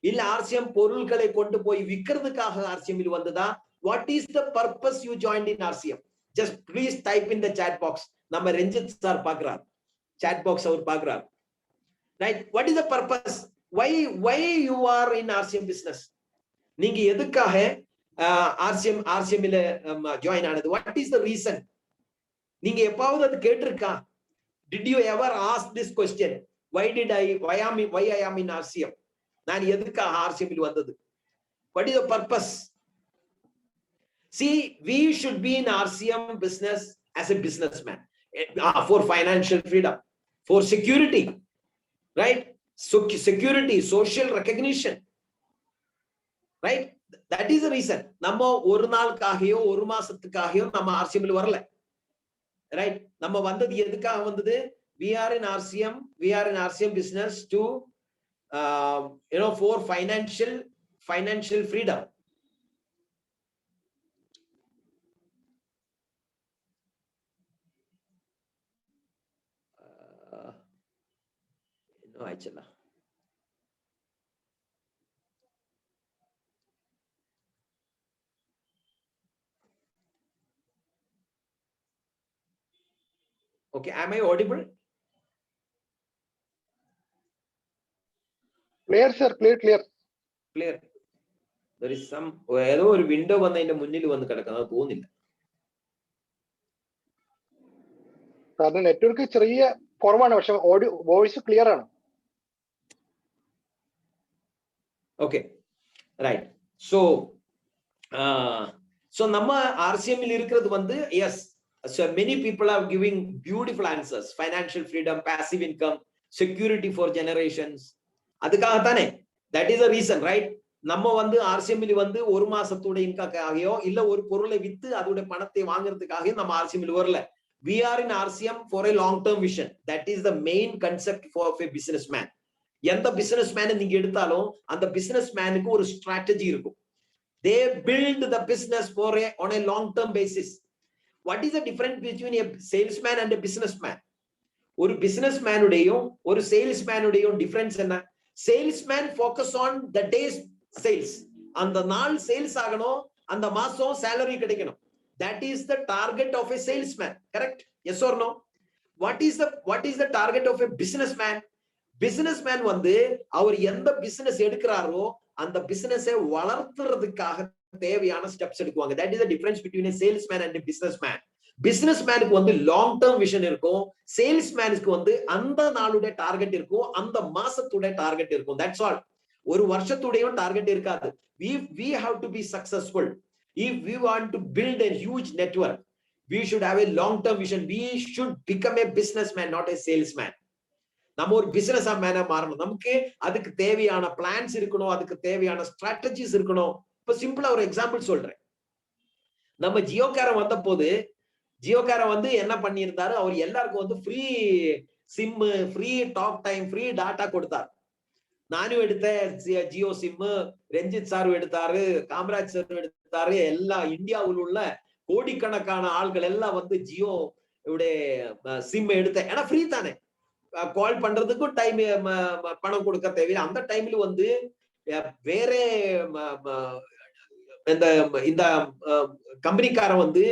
இல்ல RCM பொருட்களை கொண்டு போய் விக்கிறதுக்காக RCM வந்ததா? What is the purpose you joined in RCM? Just please type in the chat box. நம்ம ரஞ்சித் சார் பாக்குறார், chat box அவர் பாக்குறார். Right? What is the purpose? Why you are in RCM business? நீங்க எதுக்காக RCM ல join ஆனது? What is the reason? நீங்க எப்பாவது அது கேட்டிருக்கா? Did you ever ask this question? Why I am in RCM? நான் எதுக்காக RCM ல வந்தது? What is the purpose? See, we should be in RCM business as a businessman. For financial freedom, for security, right? So security, social recognition, right? That is the reason. நம்ம ஒரு நாளுக்காகயோ ஒரு மாசத்துக்காகயோ நம்ம ஆர்சிஎம்ல வரல. Right? நம்ம வந்தது எதுக்காக வந்தது? we are in RCM business to for financial freedom. ஆயிடுச்சுல. Okay, am I audible? Clear, sir. Clear. Clear. There is some ഏതോ ഒരു വിൻഡോ വന്ന് അതിന്റെ മുന്നിൽ വന്ന് കിടക്കുന്നത് തോന്നില്ല. സാറിന്റെ നെറ്റ്വർക്ക് ചെറിയ കുറവാണ്, പക്ഷെ ഓഡിയോ വോയിസ് ക്ലിയർ ആണ്. Okay, right. So நம்ம RCM ல் இருக்கிறது வந்து yes, so many people are giving beautiful answers. Financial freedom, passive income, security for generations. அதுக்காக தானே, that is the reason, right? நம்ம வந்து RCM ல் வந்து ஒரு மாசத்தோட இன்காகயோ இல்ல ஒரு பொருளை வித்து அதோட பணத்தை வாங்குறதுக்காக நம்ம RCM ல் வரல. We are in RCM for a long term vision. That is the main concept for a businessman. எந்த பிசினஸ்மேன் நீங்க எடுத்தாலும் அந்த பிசினஸ்மேனுக்கு ஒரு ஸ்ட்ராட்டஜி இருக்கும். They build the business for on a long term basis. What is the difference between a salesman and a businessman? ஒரு businessman உடையும் ஒரு salesman உடையும் டிஃபரன்ஸ் என்ன? Salesman focus on the days sales. அந்த நாள் சேல்ஸ் ஆகணும், அந்த மாசம் salary கிடைக்கணும். That is the target of a salesman. Correct? Yes or no? What is the target of a businessman? Businessman வந்து அவர் எந்த பிசினஸ் எடுக்கிறாரோ அந்த பிசினஸை வளர்த்துறதுக்காக தேவையான steps எடுக்குவாங்க. That is the difference between a salesman and a businessman. பிசினஸ்மேனுக்கு வந்து long term vision இருக்கும், சேல்ஸ்மேனுக்கு வந்து அந்த நாளுடைய target இருக்கும், அந்த மாசத்துடைய டார்கெட் இருக்கும். That's all. ஒரு வருஷத்துடைய டார்கெட் இருக்காது. We have to be successful. If we want to build a huge network, we should have a long term vision. We should become a businessman, not a salesman. நம்ம ஒரு business மேனா மாறணும். நமக்கு அதுக்கு தேவையான plans இருக்கணும், அதுக்கு தேவையான ஸ்ட்ராட்டஜிஸ் இருக்கணும். இப்ப சிம்பிளா ஒரு எக்ஸாம்பிள் சொல்றேன். நம்ம ஜியோகாரன் வந்த போது ஜியோகாரன் வந்து என்ன பண்ணியிருந்தாரு, அவர் எல்லாருக்கும் வந்து free SIM, free talk time, free data கொடுத்தார். நானும் எடுத்தேன் ஜியோ சிம், ரஞ்சித் சாரும் எடுத்தாரு, காமராஜ் சாரும் எடுத்தாரு. எல்லா இந்தியாவில் உள்ள கோடிக்கணக்கான ஆள்கள் எல்லாம் வந்து ஜியோ சிம் எடுத்தேன். ஏன்னா ஃப்ரீ தானே, கால் பண்றதுக்கும் டைம் பணம் கொடுக்க தேவையில்லை. அந்த டைம்ல வந்து வேற இந்த கம்பெனிக்காரன் வந்து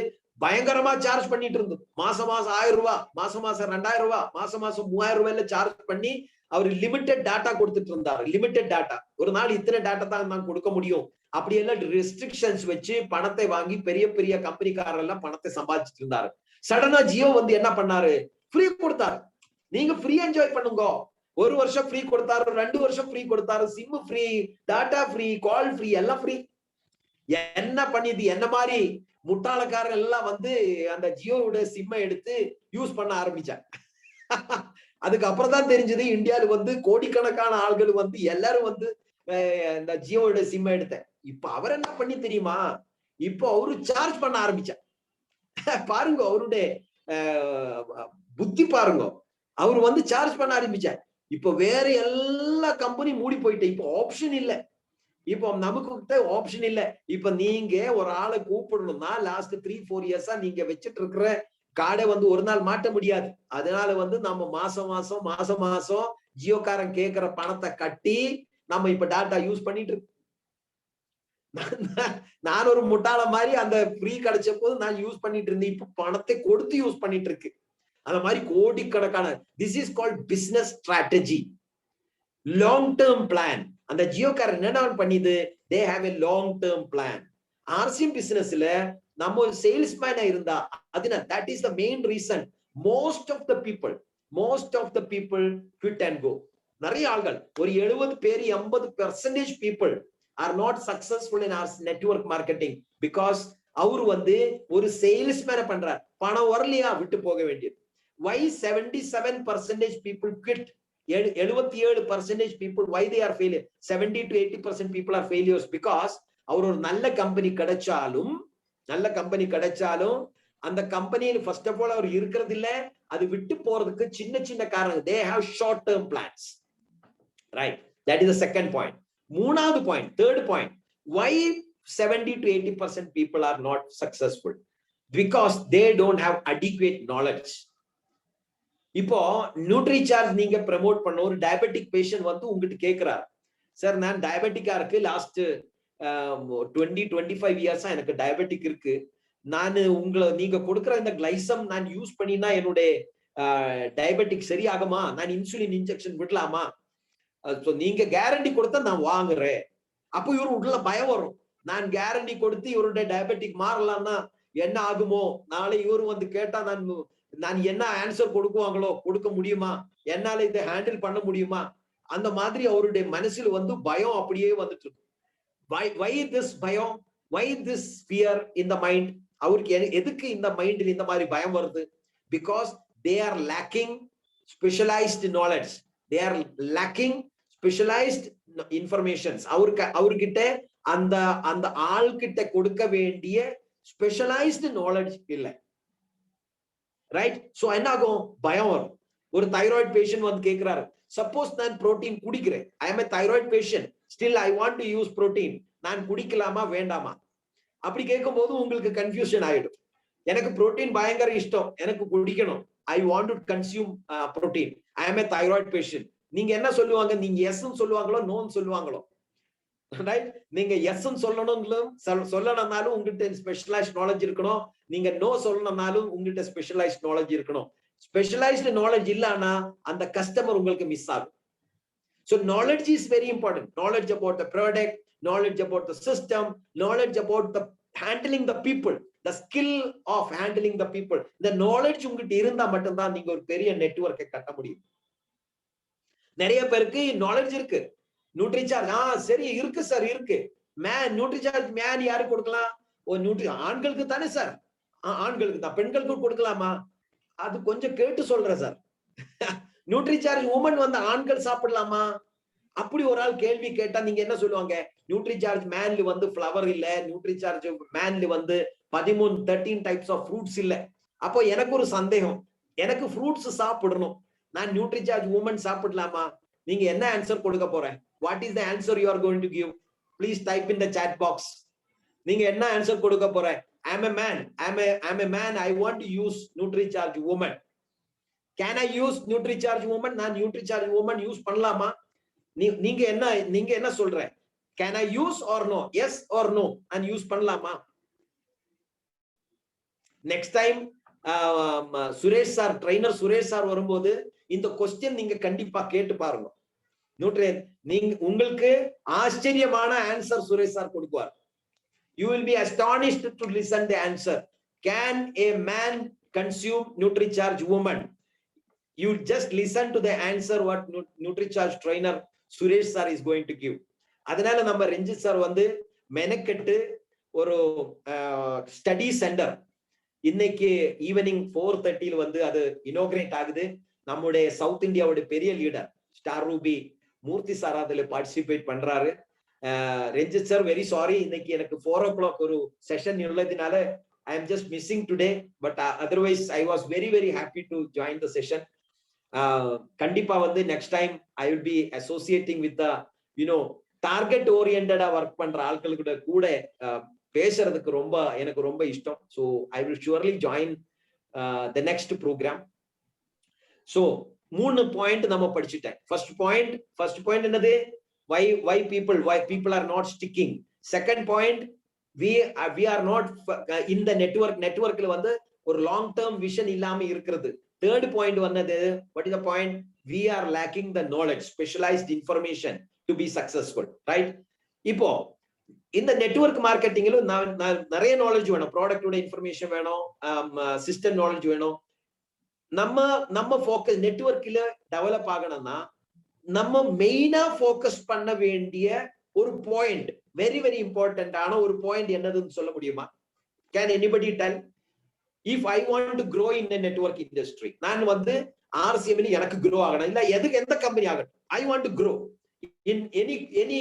பயங்கரமா சார்ஜ் பண்ணிட்டு இருந்தது. மாசம் 1000 ரூபாய், மாசம் 2000 ரூபாய், மாசம் 3000 ரூபாயில சார்ஜ் பண்ணி அவர் லிமிடெட் டாட்டா கொடுத்துட்டு இருந்தாரு. லிமிடெட் டாட்டா, ஒரு நாள் இத்தனை டாட்டா தான் நான் கொடுக்க முடியும், அப்படி எல்லாம் ரெஸ்ட்ரிக்ஷன்ஸ் வச்சு பணத்தை வாங்கி பெரிய பெரிய கம்பெனிக்காரர் எல்லாம் பணத்தை சம்பாதிச்சுட்டு இருந்தாரு. சடனா ஜியோ வந்து என்ன பண்ணாரு, ஃப்ரீ கொடுத்தாரு. நீங்க ஃப்ரீ என்ஜாய் பண்ணுங்க. ஒரு வருஷம் ஃப்ரீ கொடுத்தாரு, 2 வருஷம் ஃப்ரீ கொடுத்தாரு, சிம் ஃப்ரீ, டாட்டா ஃப்ரீ, கால் ஃப்ரீ, எல்லாம் ஃப்ரீ. என்ன பண்ணிது, என்ன மாதிரி முட்டாளக்காரங்க எல்லாம் வந்து அந்த ஜியோவோட சிம்மை எடுத்து யூஸ் பண்ண ஆரம்பிச்சாங்க. அதுக்கப்புறம் தான் தெரிஞ்சது இந்தியாவில் வந்து கோடிக்கணக்கான ஆள்கள் வந்து எல்லாரும் வந்து இந்த ஜியோவோட சிம்மை எடுத்தேன். இப்ப அவர் என்ன பண்ணி தெரியுமா, இப்போ அவரு சார்ஜ் பண்ண ஆரம்பிச்சார். பாருங்க அவருடைய புத்தி பாருங்க. அவர் வந்து சார்ஜ் பண்ண ஆரம்பிச்சார். இப்ப வேற எல்லா கம்பெனி மூடி போயிட்டு இப்ப ஆப்ஷன் இல்ல. இப்போ நமக்கு கிட்ட ஆப்ஷன் இல்ல. இப்ப நீங்க ஒரு ஆளை கூப்பிடணும்னா லாஸ்ட் 3-4 இயர்ஸா நீங்க வச்சிட்டு இருக்கிற கார்டை வந்து ஒரு நாள் மாட்ட முடியாது. அதனால வந்து நம்ம மாசம் மாசம் ஜியோகாரன் கேட்கிற பணத்தை கட்டி நம்ம இப்ப டாட்டா யூஸ் பண்ணிட்டு இருக்கோம். நான் ஒரு முட்டாள மாதிரி அந்த ஃப்ரீ கிடைச்ச போது நான் யூஸ் பண்ணிட்டு இருந்தேன். இப்ப பணத்தை கொடுத்து யூஸ் பண்ணிட்டு இருக்கு. அந்த மாதிரி கோடிக்கணக்கான, this is called business strategy, long term plan. அந்த ஜியோகாரன் என்ன பண்ணிது, they have a long term plan. RCM பிசினஸ்ல நம்ம ஒரு சேல்ஸ்மேனா இருந்தா அதுனா that is the main reason most of the people quit and go. நிறைய ஆள்கள், ஒரு 70 பேர் 80% people are not successful in our network marketing because அவரு வந்து ஒரு சேல்ஸ்மேனை பண்றார். பணம் வரலையா விட்டு போக வேண்டியது. Why 77% people quit? 77% people, why they are failure? 70 to 80% people are failures because அவர் ஒரு நல்ல கம்பெனி கிடைச்சாலும் அந்த கம்பெனியில் ஃபர்ஸ்ட் ஆஃப் ஆல் அவர் இருக்கிறது இல்ல, அது விட்டு போறதுக்கு சின்ன காரணம். they have short term plans, right? That is the second point. மூணாவது point, third point, why 70 to 80% people are not successful? Because they don't have adequate knowledge. இப்போ நியூட்ரி சார்ஜ் நீங்க ப்ரமோட் பண்ண ஒரு டயபெட்டிக் பேஷண்ட் வந்து உங்ககிட்ட கேக்குறாரு, sir நான் டயபெட்டிக்கா இருக்கு, லாஸ்ட் 20-25 இயர்ஸா எனக்கு டயபெட்டிக் இருக்கு, நான் நீங்க கொடுக்குற இந்த கிளைசம் நான் யூஸ் பண்ணினா என்னுடைய டயபெட்டிக் சரியாகுமா, நான் இன்சுலின் இன்ஜெக்ஷன் விடலாமா, நீங்க கேரண்டி கொடுத்தா நான் வாங்குறேன். அப்போ இவரு உள்ள பயம் வரும், நான் கேரண்டி கொடுத்து இவருடைய டயபெட்டிக் மாறலாம்னா என்ன ஆகுமோ, நாளை இவரு வந்து கேட்டா நான் என்ன ஆன்சர் கொடுக்குவாங்களோ, கொடுக்க முடியுமா, என்னால இதை ஹேண்டில் பண்ண முடியுமா, அந்த மாதிரி அவருடைய மனசுல வந்து பயம் அப்படியே வந்துட்டு இருக்கு. why this பயம், why this fear in the mind? அவருக்கு எதுக்கு இந்த மைண்ட்ல இந்த மாதிரி பயம் வருது? Because they are lacking specialized knowledge, they are lacking specialized informations. அவர்கிட்ட அந்த அந்த ஆள்கிட்ட கொடுக்க வேண்டிய ஸ்பெஷலைஸ்டு நாலேஜ் இல்லை, ரைட்? சோ என்ன ஆகும், பயம் வரும். ஒரு தைராய்டு பேஷண்ட் வந்து கேட்கிறாரு, சப்போஸ் நான் புரோட்டீன் குடிக்கிறேன், I am a thyroid patient, still I want to use protein, நான் குடிக்கலாமா வேண்டாமா? அப்படி கேட்கும் போது உங்களுக்கு கன்ஃபியூஷன் ஆயிடும். எனக்கு புரோட்டீன் பயங்கர இஷ்டம், எனக்கு குடிக்கணும், I want to consume protein, I am a thyroid patient. நீங்க என்ன சொல்லுவாங்க? நீங்க எஸ் சொல்லுவாங்களோ நோன்னு சொல்லுவாங்களோ, ரைட்? நீங்க எஸ் சொல்லணும்னாலும் உங்ககிட்ட ஸ்பெஷலைஸ்ட் நாலேஜ் இருக்கணும், நீங்க நோ சொல்லணும்னாலும் உங்ககிட்ட ஸ்பெஷலைஸ்ட் நாலேஜ் இருக்கணும். ஸ்பெஷலைஸ்டு நாலேஜ் இல்லனா அந்த கஸ்டமர் உங்களுக்கு மிஸ் ஆகும். So knowledge is very important. Knowledge about the product, knowledge about the system, knowledge about the handling the people, the skill of handling the people. The knowledge உங்ககிட்ட இருந்தா மட்டும்தான் நீங்க ஒரு பெரிய நெட்வொர்க்கை கட்ட முடியும். நிறைய பேருக்கு நாலேஜ் இருக்கு, நியூட்ரி சார்ஜ் சரி இருக்கு சார், இருக்கு. நியூட்ரி சார்ஜ் மேன் யாருக்கு கொடுக்கலாம்? ஆண்களுக்கு தானே சார், ஆண்களுக்கு தான், பெண்களுக்கு கொடுக்கலாமா? அது கொஞ்சம் கேட்டு சொல்றேன் சார். நியூட்ரி சார்ஜ் உமன் வந்து ஆண்கள் சாப்பிடலாமா? அப்படி ஒரு ஆள் கேள்வி கேட்டா நீங்க என்ன சொல்லுவாங்க? நியூட்ரி சார்ஜ் மேன்ல வந்து ஃப்ளவர் இல்ல, நியூட்ரி சார்ஜ் மேன்ல வந்து 13 டைப்ஸ் ஆஃப் ஃப்ரூட்ஸ் இல்ல. அப்போ எனக்கு ஒரு சந்தேகம், எனக்கு ஃப்ரூட்ஸ் சாப்பிடணும், நான் நியூட்ரி சார்ஜ் உமன் சாப்பிடலாமா? நீங்க என்ன ஆன்சர் கொடுக்க போறேன்? What is the answer you are going to give? Please type in the chat box. நீங்க என்ன ஆன்சர் கொடுக்க போறேன்? I'm a man, I want to use NutriCharge woman. Can I use NutriCharge woman? நான் NutriCharge woman use பண்ணலாமா? நீங்க என்ன சொல்ற? Can I use or no? Yes or no? நான் யூஸ் பண்ணலாமா? Next time Suresh sir, trainer Suresh sir வரும்போது இந்த question நீங்க கண்டிப்பா கேட்டு பாருங்க. நீங்க உங்களுக்கு ஆச்சரியமான ஆன்சர் சுரேஷ் சார் கொடுப்பார். You will be astonished to listen the answer. Can a man consume NutriCharge woman? You just listen to the answer what NutriCharge trainer Suresh sir is going to give. அதனால நம்ம Ranjith sir வந்து மெனக்கெட்டு ஒரு study centre இன்னைக்கு evening 4:30 வந்து அது inaugurate ஆகுது. நம்முடைய சவுத் இந்தியாவோட பெரிய லீடர் ஸ்டார் ரூபி மூர்த்தி சார் அதுல பார்ட்டிசிபேட் பண்றாரு. ரஞ்சித் சார், வெரி சாரி, இன்னைக்கு எனக்கு 4 o'clock ஒரு session உள்ளதுனால I am just missing today, but otherwise I was very very happy to join the session. கண்டிப்பா வந்து next time I will be associating with the target oriented work பண்ற ஆட்களுக்கு கூட பேசுறதுக்கு எனக்கு ரொம்ப இஷ்டம். So I will surely join the next program. So 3 point நம்ம படிச்சிட்டேன். ஃபர்ஸ்ட் பாயிண்ட் என்னது? why people are not sticking. Second point, we are not in the networkல வந்து ஒரு long term vision இல்லாம இருக்குது. Third point வந்தது, what is the point? We are lacking the knowledge, specialized information to be successful, right? இப்போ இந்த network மார்க்கெட்டிங்ல நிறைய knowledge வேணும், ப்ராடக்டோட இன்ஃபர்மேஷன் வேணும், சிஸ்டம் நாலேஜ் வேணும். நம்ம ஃபோக்கஸ் நெட்வொர்க்ல டெவலப் ஆகணும்னா நம்ம மெயினா ஃபோக்கஸ் பண்ண வேண்டிய ஒரு பாயிண்ட், வெரி வெரி இம்பார்ட்டன்ட் ஆன ஒரு பாயிண்ட் என்னதுன்னு சொல்ல முடியுமா? Can anybody tell? If I want to grow in the network industry, நான் வந்து RCM எனக்கு grow ஆகணும், இல்ல எந்த கம்பெனி ஆகணும், I want to grow in any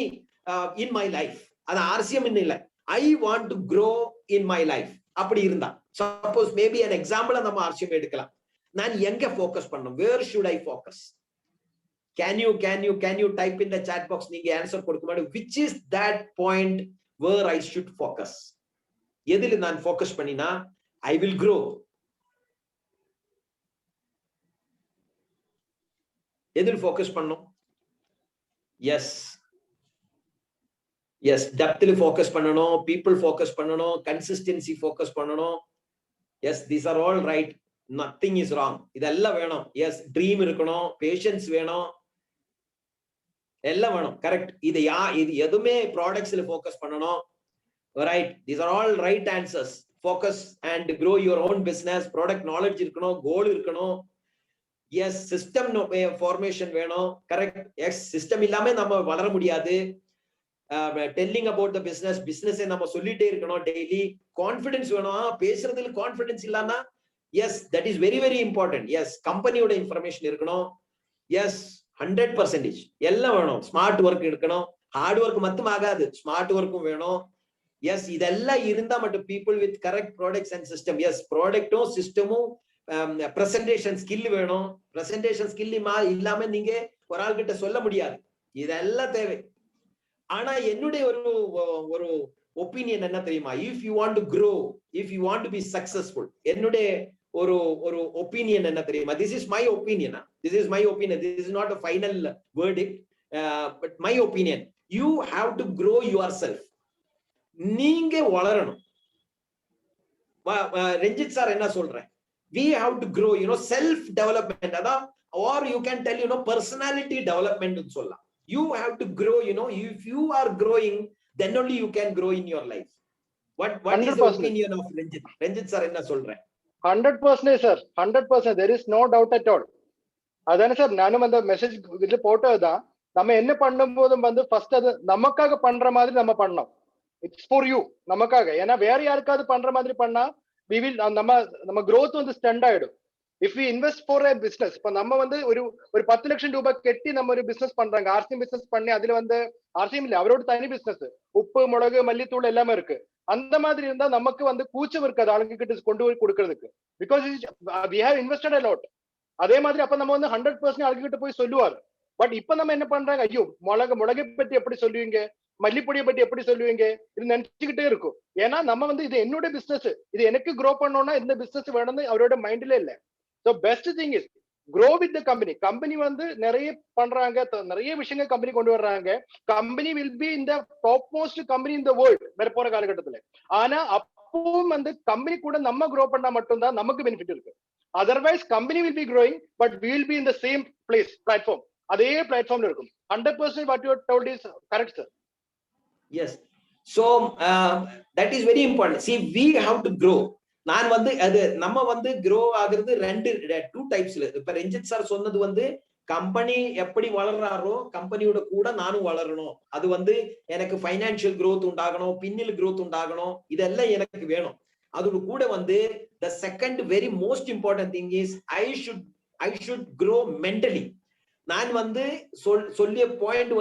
in my life. அது RCM இல்ல, I want to grow in my life. அப்படி இருந்தா suppose maybe an example நம்ம RCM எடுக்கலாம். நான் எங்க ஃபோக்கஸ் பண்ணணும்? Where should I focus? Can you type in the chat box? நீங்க ஆன்சர் கொடுக்க முடியும். Which is that point where I should focus? எதில நான் ஃபோக்கஸ் பண்ணினா I will grow? எதில் ஃபோக்கஸ் பண்ணணும்? எஸ் எஸ், டெப்த்ல ஃபோக்கஸ் பண்ணணும், பீப்புள் ஃபோக்கஸ் பண்ணணும், கன்சிஸ்டன்சி ஃபோக்கஸ் பண்ணணும். Yes, these are all right, nothing is wrong. இதெல்லாம் வேணும். எஸ், ட்ரீம் இருக்கணும், பேஷன்ஸ் வேணும், எல்லாம் வேணும். கரெக்ட். இது எதுவுமே ப்ராடக்ட்ஸ்ல ஃபோக்கஸ் பண்ணணும். Right, these are all right answers. Focus and grow your own business. Product knowledge இருக்கணும், கோல் இருக்கணும். எஸ், சிஸ்டம் ஃபார்மேஷன் வேணும். கரெக்ட். எஸ், சிஸ்டம் இல்லாம நம்ம வளர முடியாது. டெல்லிங் அபவுட் த பிசினஸ் நம்ம சொல்லிட்டே இருக்கணும் டெய்லி. கான்பிடன்ஸ் வேணும். பேசுறதுல கான்பிடன்ஸ் இல்லாம, yes, that is very very important. Yes, கம்பெனியோட இன்ஃபர்மேஷன் இருக்கணும். எஸ், 100% எல்லாம் வேணும். ஸ்மார்ட் ஒர்க் இருக்கணும். ஹார்ட் ஒர்க் மட்டும் ஆகாது, ஸ்மார்ட் ஒர்க்கும் வேணும். எஸ், இதெல்லாம் இருந்தா மட்டும் people with correct products and system. Yes, ப்ராடக்டும் சிஸ்டமும் பிரசன்டேஷன் ஸ்கில் வேணும். பிரசன்டேஷன் ஸ்கில் இல்லாம நீங்க ஒரு ஆள் கிட்ட சொல்ல முடியாது. இதெல்லாம் தேவை. ஆனா என்னுடைய ஒரு ஒப்பீனியன் என்ன தெரியுமா? If you want to grow, if you want to be successful, என்னுடைய ஒரு ஒப்பீனியன் என்ன தெரியுமா? This is my opinion. This is my opinion. This is not a final verdict, but my opinion. You have to grow yourself. நீங்க வளரணும். Ranjith sir என்ன சொல்றேன்? We have to grow, self development. அதான், or you can tell, personality development னு சொல்லலாம். You have to grow, if you are growing, then only you can grow in your life. What is the opinion of Ranjit? Ranjit sir என்ன சொல்றேன்? 100% sir, 100%. there is no doubt at all. அதானே sir, நானும் அந்த message இதுல போட்டதுதான். நம்ம என்ன பண்ணும்போதும் first அது நமக்காக பண்ற மாதிரி நம்ம பண்ணோம். இட்ஸ் ஃபார் யூ, நமக்காக. ஏன்னா வேற யாருக்காவது பண்ற மாதிரி பண்ணா we will நம்ம growth ஸ்டண்ட் ஆயிடும். If we invest for a business, இப்ப நம்ம ஒரு 10 லட்சம் ரூபாய் கட்டி நம்ம ஒரு பிசினஸ் பண்றாங்க, ஆர்சிஎம் பிசினஸ் பண்ணி, அதுல ஆர்சிஎம் இல்ல, அவரோட தனி பிசினஸ், உப்பு மிளகு மல்லித்தூள் எல்லாமே இருக்கு. அந்த மாதிரி இருந்தா நமக்கு கூச்சம் இருக்காது ஆளுங்க கிட்ட கொண்டு போய் கொடுக்கறதுக்கு. Because we have invested a lot. அதே மாதிரி அப்ப நம்ம 100% ஆளுங்க கிட்ட போய் சொல்லுவார். பட் இப்ப நம்ம என்ன பண்றாங்க? ஐயோ, மிளகை பத்தி எப்படி சொல்லுவீங்க, மல்லிப்பொடியை பத்தி எப்படி சொல்லுவீங்க, இது நினைச்சுக்கிட்டே இருக்கும். ஏன்னா நம்ம இது என்னோட பிசினஸ், இது எனக்கு க்ரோ பண்ணோம்னா இந்த பிசினஸ் வேணும்னு அவரோட மைண்ட்ல இல்ல. So best thing is grow with the company. Company நிறைய பண்றாங்க, நிறைய விஷயங்கள் கம்பெனி கொண்டு வர்றாங்க. Company will be in the topmost company in the world வேற போற காலகட்டத்துல. ஆனா அப்பவும் கம்பெனி கூட நம்ம grow பண்ணா மட்டும்தான் நமக்கு பெனிஃபிட் இருக்கு. Otherwise company will be growing, but we will be in the same place, platform. அதே பிளாட்ஃபார்ம்ல இருக்கும். 100% what you told is correct, sir. Yes, so that is very important. See, we have to grow. நான் அது நம்ம grow ஆகுறது two typesல. இப்ப Ranjith sir சொன்னது company எப்படி வளர்றாரோ கம்பெனியோட கூட நானும் வளரணும். அது எனக்கு ஃபைனான்சியல் growth உண்டாகணும், பின்னில் growth உண்டாகணும், இதெல்லாம் எனக்கு வேணும். அதோட கூட the second very most important thing is I should grow mentally. நான் சொல்லிய point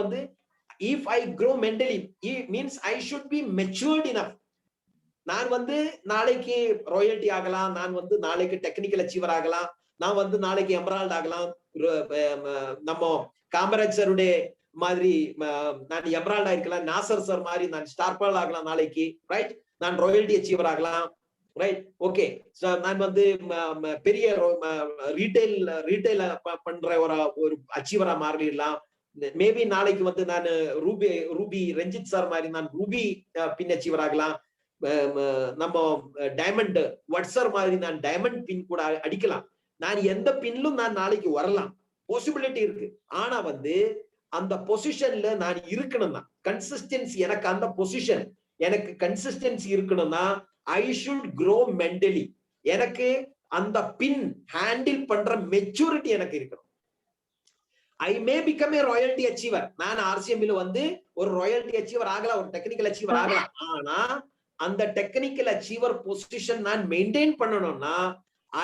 if I grow mentally, it means I should be matured enough. நான் நாளைக்கு ராயல்டி ஆகலாம், நான் நாளைக்கு டெக்னிக்கல் அச்சீவர் ஆகலாம், நான் நாளைக்கு எமரால்ட் ஆகலாம், நம்ம காமராஜ் சருடைய மாதிரி நான் எமரால்ட் ஆயிருக்கலாம், நாசர் சார் மாதிரி நான் ஸ்டார் பால் ஆகலாம் நாளைக்கு, ரைட்? நான் ராயல்டி அச்சீவர் ஆகலாம், ரைட்? ஓகே, நான் பெரிய ரீட்டைல் பண்ற ஒரு அச்சீவரா மாறிடலாம். மேபி நாளைக்கு நான் ரூபி ரஞ்சித் சார் மாதிரி நான் ரூபி பின் அச்சீவர் ஆகலாம். நம்ம டைமண்ட் வாட்ஸர் மாதிரி நான் டைமண்ட் பின் கூட அடிக்கலாம். நான் எந்த பின்லும் நான் நாளைக்கு வரலாம், பாசிபிலிட்டி இருக்கு. ஆனா அந்த பொசிஷன்ல நான் இருக்கணும்னா கன்சிஸ்டன்சி, எனக்கு அந்த பொசிஷன், எனக்கு கன்சிஸ்டன்சி இருக்கணும்னா ஐ ஷுட் grow mentally. எனக்கு அந்த பின் ஹேண்டில் பண்ற மெச்சூரிட்டி எனக்கு இருக்கணும். I may become a royalty achiever. நான் ஆர்சிஎம்ல ஒரு ராயல்டி அச்சீவர் ஆகலாம், ஒரு டெக்னிக்கல் அச்சீவர் ஆகலாம். ஆனா அந்த டெக்னிக்கல் அச்சீவர் பொசிஷன் நான் மெயின்டைன் பண்ணணும்னா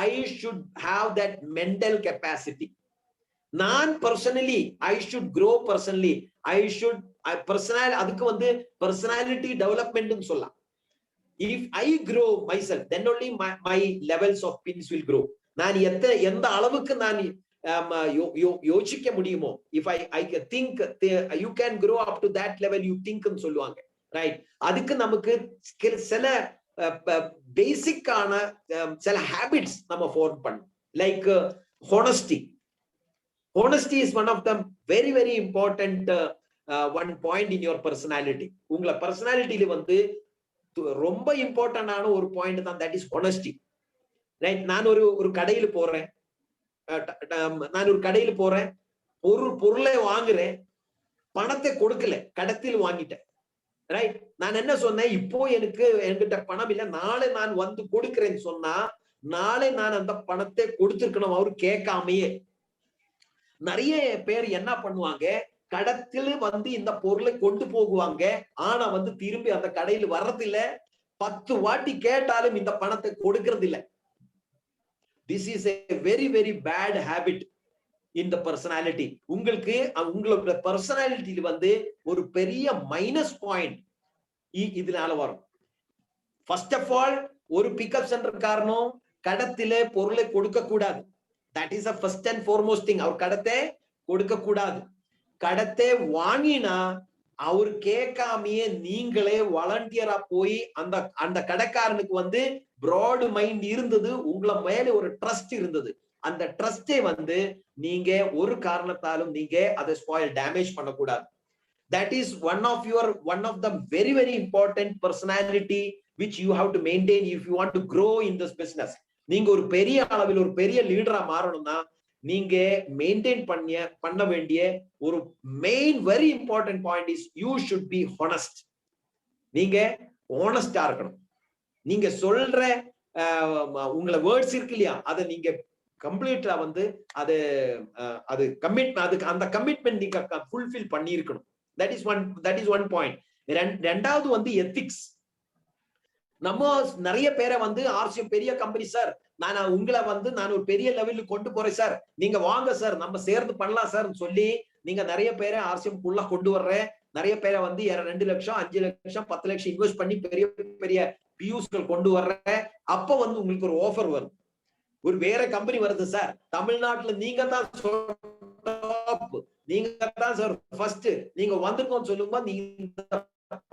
I should have that mental capacity. நான் personally I should grow personally. அதுக்கு personality development னு சொல்லலாம். If I grow myself, then only my levels of pins will grow. நான் எந்த அளவுக்கு நான் யோசிக்க முடியுமோ, if I think you can grow up to that level, you think னு சொல்லுவாங்க, ரைட்? அதுக்கு நமக்கு சில பேசிக்கான சில ஹேபிட்ஸ் நம்ம ஃபார்ம் பண்ணணும். Like honesty, honesty is one of the very very important one point in your personality. உங்கள personalityல வந்து ரொம்ப இம்பார்ட்டன்டான ஒரு பாயிண்ட் தான், that is honesty. ரைட்? நான் ஒரு கடையில போறேன், பொருளை வாங்குறேன், பணத்தை கொடுக்கல, கடத்தில் வாங்கிட்டேன். ரைட்? நான் என்ன சொன்னேன், இப்போ என்கிட்ட பணம் இல்ல, நாளை நான் வந்து கொடுக்கிறேன்னு சொன்னா நாளை நான் அந்த பணத்தை கொடுத்திருக்கணும், அவரு கேட்காமையே. நிறைய பேர் என்ன பண்ணுவாங்க, கடத்தில் வந்து இந்த பொருளை கொண்டு போகுவாங்க, ஆனா வந்து திரும்பி அந்த கடையில் வர்றதில்ல, 10 வாட்டி கேட்டாலும் இந்த பணத்தை கொடுக்கறது இல்ல. This is a very very bad habit in the personality. உங்களுக்கு உங்களோட personality வந்து ஒரு பெரிய மைனஸ் பாயிண்ட் இதனால வரும். First of all, ஒரு பிக்கப் சென்டர் காரணம் கடத்திலே பொருளை கொடுக்க கூடாது. That is the first and foremost thing. அவர் கடத்தை கொடுக்க கூடாது. கடத்தை வாங்கினா அவர் கேட்காமையே நீங்களே வாலண்டியரா போய் அந்த கடைக்காரனுக்கு வந்து பிராட் மைண்ட் இருந்தது, உங்களை மேல ஒரு ட்ரஸ்ட் இருந்தது. அந்த ட்ரஸ்டை வந்து நீங்க ஒரு காரணத்தாலும் நீங்க அதை ஸ்பாயில் டேமேஜ் பண்ணக்கூடாது. That is one of the very very important personality which you have to maintain if you want to grow in this business. நீங்க ஒரு பெரிய அளவில் ஒரு பெரிய லீடரா மாறணும்னா நீங்க மெயின்டைன் பண்ண வேண்டிய ஒரு main very important point is you should be honest. நீங்க ஹானஸ்டா இருக்கணும். நீங்க சொல்ற உங்கள வேர்ட்ஸ் இருக்கு இல்லையா, அதை நீங்க கம்ப்ளீட்டா வந்து அது அந்த கமிட்மெண்ட் நீங்க ஃபுல்ஃபில் பண்ணி இருக்கணும். that is one point. ரெண்டாவது வந்து எத்திக்ஸ். நம்ம நிறைய பேரை வந்து ஆர்சிஎம் பெரிய கம்பெனி சார், நான் ஒரு பெரிய லெவலுக்கு கொண்டு போறேன் சார், நீங்க வாங்க சார், நம்ம சேர்ந்து பண்ணலாம் சார் சொல்லி நீங்க நிறைய பேரை ஆர்சிஎம் குள்ள கொண்டு வர்ற, நிறைய பேரை வந்து 2 லட்சம் 5 லட்சம் 10 லட்சம் இன்வெஸ்ட் பண்ணி பெரிய பெரிய பியூஸ்கள் கொண்டு வர்ற. அப்ப வந்து உங்களுக்கு ஒரு ஆஃபர் வரும், ஒரு வேற கம்பெனி வருது சார், தமிழ்நாட்டுல நீங்க தான் சார் ஃபர்ஸ்ட், நீங்க வந்துருக்கோம் சொல்லும்போது நீங்க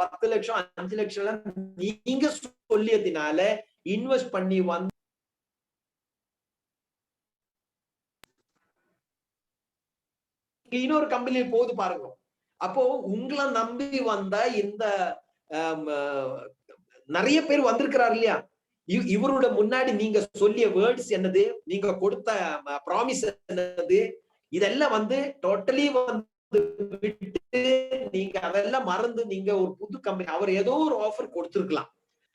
10 லட்சம் 5 லட்சம் நீங்க சொல்லியதுனால இன்வெஸ்ட் பண்ணி வந்து இன்னொரு கம்பெனி போது பாருங்க. அப்போ உங்களை நம்பி வந்த இந்த நிறைய பேர் வந்திருக்கிறார் இல்லையா, இவரோட முன்னாடி நீங்க சொல்லிய வேர்ட்ஸ் என்னது, நீங்க கொடுத்த ப்ராமிஸ் என்னது, இதெல்லாம் வந்து டோட்டலி வந்து விட்டு நீங்க அதெல்லாம் மறந்து நீங்க ஒரு புது கம்பெனி, அவர் ஏதோ ஒரு ஆஃபர் கொடுத்திருக்கலாம்,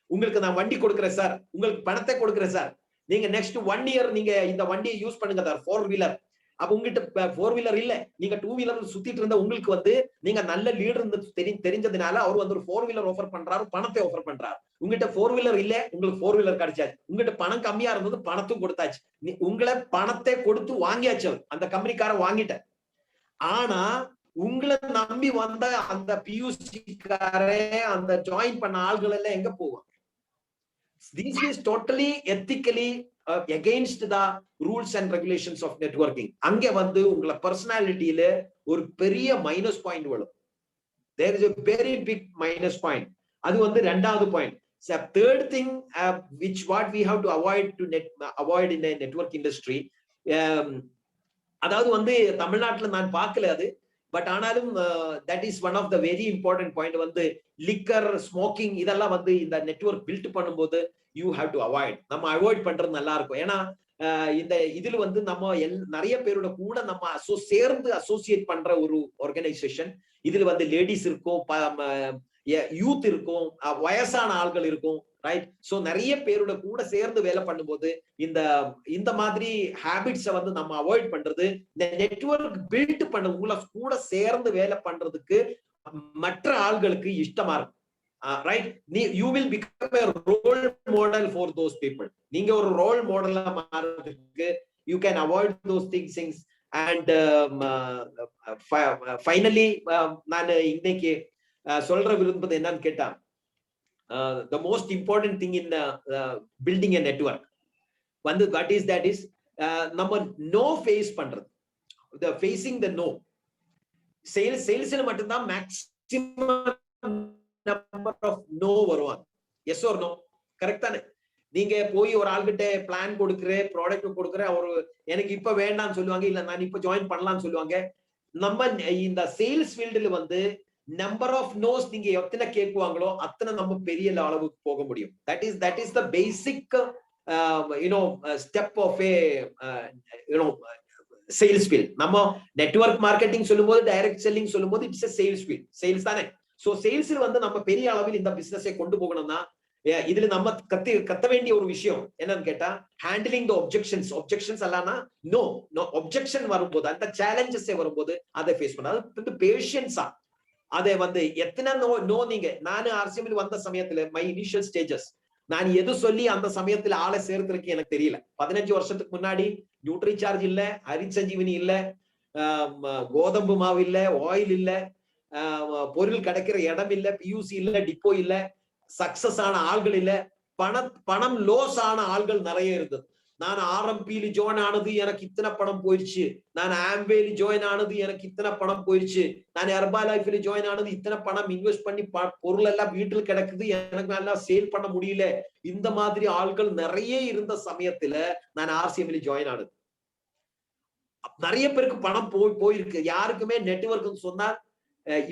உங்களுக்கு நான் வண்டி கொடுக்குறேன் சார், உங்களுக்கு பணத்தை கொடுக்குறேன் சார், நீங்க நெக்ஸ்ட் 1 இயர் நீங்க இந்த வண்டியை யூஸ் பண்ணுங்க சார், 4 வீலர். அப்ப உங்ககிட்ட 4 வீலர் இல்ல, நீங்க 2 வீலர் சுத்திட்டு இருந்த உங்களுக்கு வந்து நீங்க நல்ல லீடர் தெரிஞ்சதுனால அவர் வந்து ஒரு 4 வீலர் ஆஃபர் பண்றாரு, பணத்தை ஆஃபர் பண்றாரு. உங்ககிட்ட 4 வீலர் இல்ல, உங்களுக்கு 4 வீலர் கிடைச்சாச்சு. உங்ககிட்ட பணம் கம்மியா இருந்தது, பணத்தும் கொடுத்தாச்சு. உங்களை பணத்தை கொடுத்து வாங்கியாச்சு, அந்த கம்பெனிக்கார வாங்கிட்ட. ஆனா உங்களை நம்பி வந்த அந்த பியூசிக்காரே அந்த ஜாயின் பண்ண ஆள்கள் எல்லாம் எங்க போவாங்க? This is totally ethically against the rules and regulations of networking. அங்க வந்து உங்கள personalityல ஒரு பெரிய மைனஸ் பாயிண்ட் வரும். There is a very big minus point. அது வந்து இரண்டாவது point. So third thing which what we have to avoid in the network industry, அதாவது வந்து தமிழ்நாட்டுல நான் பார்க்கல அது, பட் ஆனாலும் that is one of the very important point. வந்து லிக்கர், ஸ்மோக்கிங் இதெல்லாம் வந்து இந்த நெட்வொர்க் பில்ட் பண்ணும்போது you have to avoid. நம்ம அவாய்ட் பண்றது நல்லா இருக்கும். ஏன்னா இந்த இதுல வந்து நம்ம நிறைய பேரோட கூட நம்ம சேர்ந்து அசோசியேட் பண்ற ஒரு ஆர்கனைசேஷன். இதுல வந்து லேடிஸ் இருக்கும், யூத் இருக்கும், வயசான ஆள்கள் இருக்கும், ரைட்? சோ நிறைய பேரோட கூட சேர்ந்து வேலை பண்ணும்போது இந்த மாதிரி ஹேபிட்ஸை வந்து நம்ம அவாய்ட் பண்றது, இந்த நெட்வொர்க் பில்ட் பண்ண உங்களை கூட சேர்ந்து வேலை பண்றதுக்கு மற்ற ஆள்களுக்கு இஷ்டமா இருக்கும், right? you will become a role model for those people. நீங்க ஒரு ரோல் மாடலா மாறதுக்கு you can avoid those things. And finally நான் இன்னைக்கு சொல்ற விரும்புறது என்னன்னு கேட்டா, the most important thing in building a network வந்து what is that is நம்ம no face பண்றது, the facing the no. சேல்ஸ்ல மட்டும்தான் மேக்ஸிமம் நம்பர் ஆஃப் நோ வருவாங்க. எஸ் ஆர் நோ, கரெக்ட் தானே? நீங்க போய் ஒரு ஆள்கிட்ட பிளான் கொடுக்குற ப்ராடக்ட் கொடுக்குற அவரு எனக்கு இப்ப வேண்டாம்னு சொல்லுவாங்க, இல்ல நான் இப்ப ஜாயின் பண்ணலாம்னு சொல்லுவாங்க. நம்ம இந்த சேல்ஸ் ஃபீல்டுல வந்து நம்பர் ஆஃப் நோஸ் நீங்க எத்தனை கேட்குவாங்களோ அத்தனை நம்ம பெரிய அளவுக்கு போக முடியும். That is the basic step of a sales field. நம்ம நெட்வொர்க் மார்க்கெட்டிங் சொல்லும்போது, டைரக்ட் செல்லிங் சொல்லும்போது it's a sales field, sales தானே. சோ சேல்ஸ்ல வந்து நம்ம பெரிய அளவில் இந்த பிசினஸை கொண்டு போகணும்னா இதுல நம்ம கத்த வேண்டிய ஒரு விஷயம் என்னன்னு கேட்டா, ஹேண்டிலிங் த ஒப்ஜெக்ஷன்ஸ் அல்லானா நோ ஒப்ஜெக்ஷன் வரும்போது, அந்த சேலஞ்சஸ் வரும்போது அதை ஃபேஸ் பண்ண, அது பேஷன்ஸா அதை வந்து எத்தனை நோ நீங்க. நானு ஆர்சிஎம்ல வந்த சமயத்துல மை இனிஷியல் ஸ்டேஜஸ் நான் எது சொல்லி அந்த சமயத்துல ஆளை சேர்த்துருக்கு எனக்கு தெரியல. 15 வருஷத்துக்கு முன்னாடி நியூட்ரி சார்ஜ் இல்ல, ஹரிசஞ்சீவினி இல்ல, கோதம்பு மாவு இல்ல, ஆயில் இல்ல, பொருள் கிடைக்கிற இடம் இல்ல, பியூசி இல்ல, டிப்போ இல்ல, சக்சஸ் ஆன ஆள்கள் இல்ல, பணம் லோஸ் ஆன ஆள்கள் நிறைய இருந்தது. நான் ஆர்எம்பியில ஜாயின் ஆனது எனக்கு இத்தனை பணம் போயிடுச்சு, நான் ஆம்பேல ஜாயின் ஆனது எனக்கு இத்தனை பணம் போயிடுச்சு, நான் ஹெர்பா லைஃப்ல ஜாயின் ஆனது இத்தனை பணம் இன்வெஸ்ட் பண்ணி பொருள் எல்லாம் வீட்டில் கிடக்குது, எனக்கு நல்லா சேல் பண்ண முடியல. இந்த மாதிரி ஆள்கள் நிறைய இருந்த சமயத்துல நான் ஆர்சிஎம்ல ஜாயின் ஆனது. நிறைய பேருக்கு பணம் போயிருக்கு, யாருக்குமே நெட்வொர்க் சொன்னா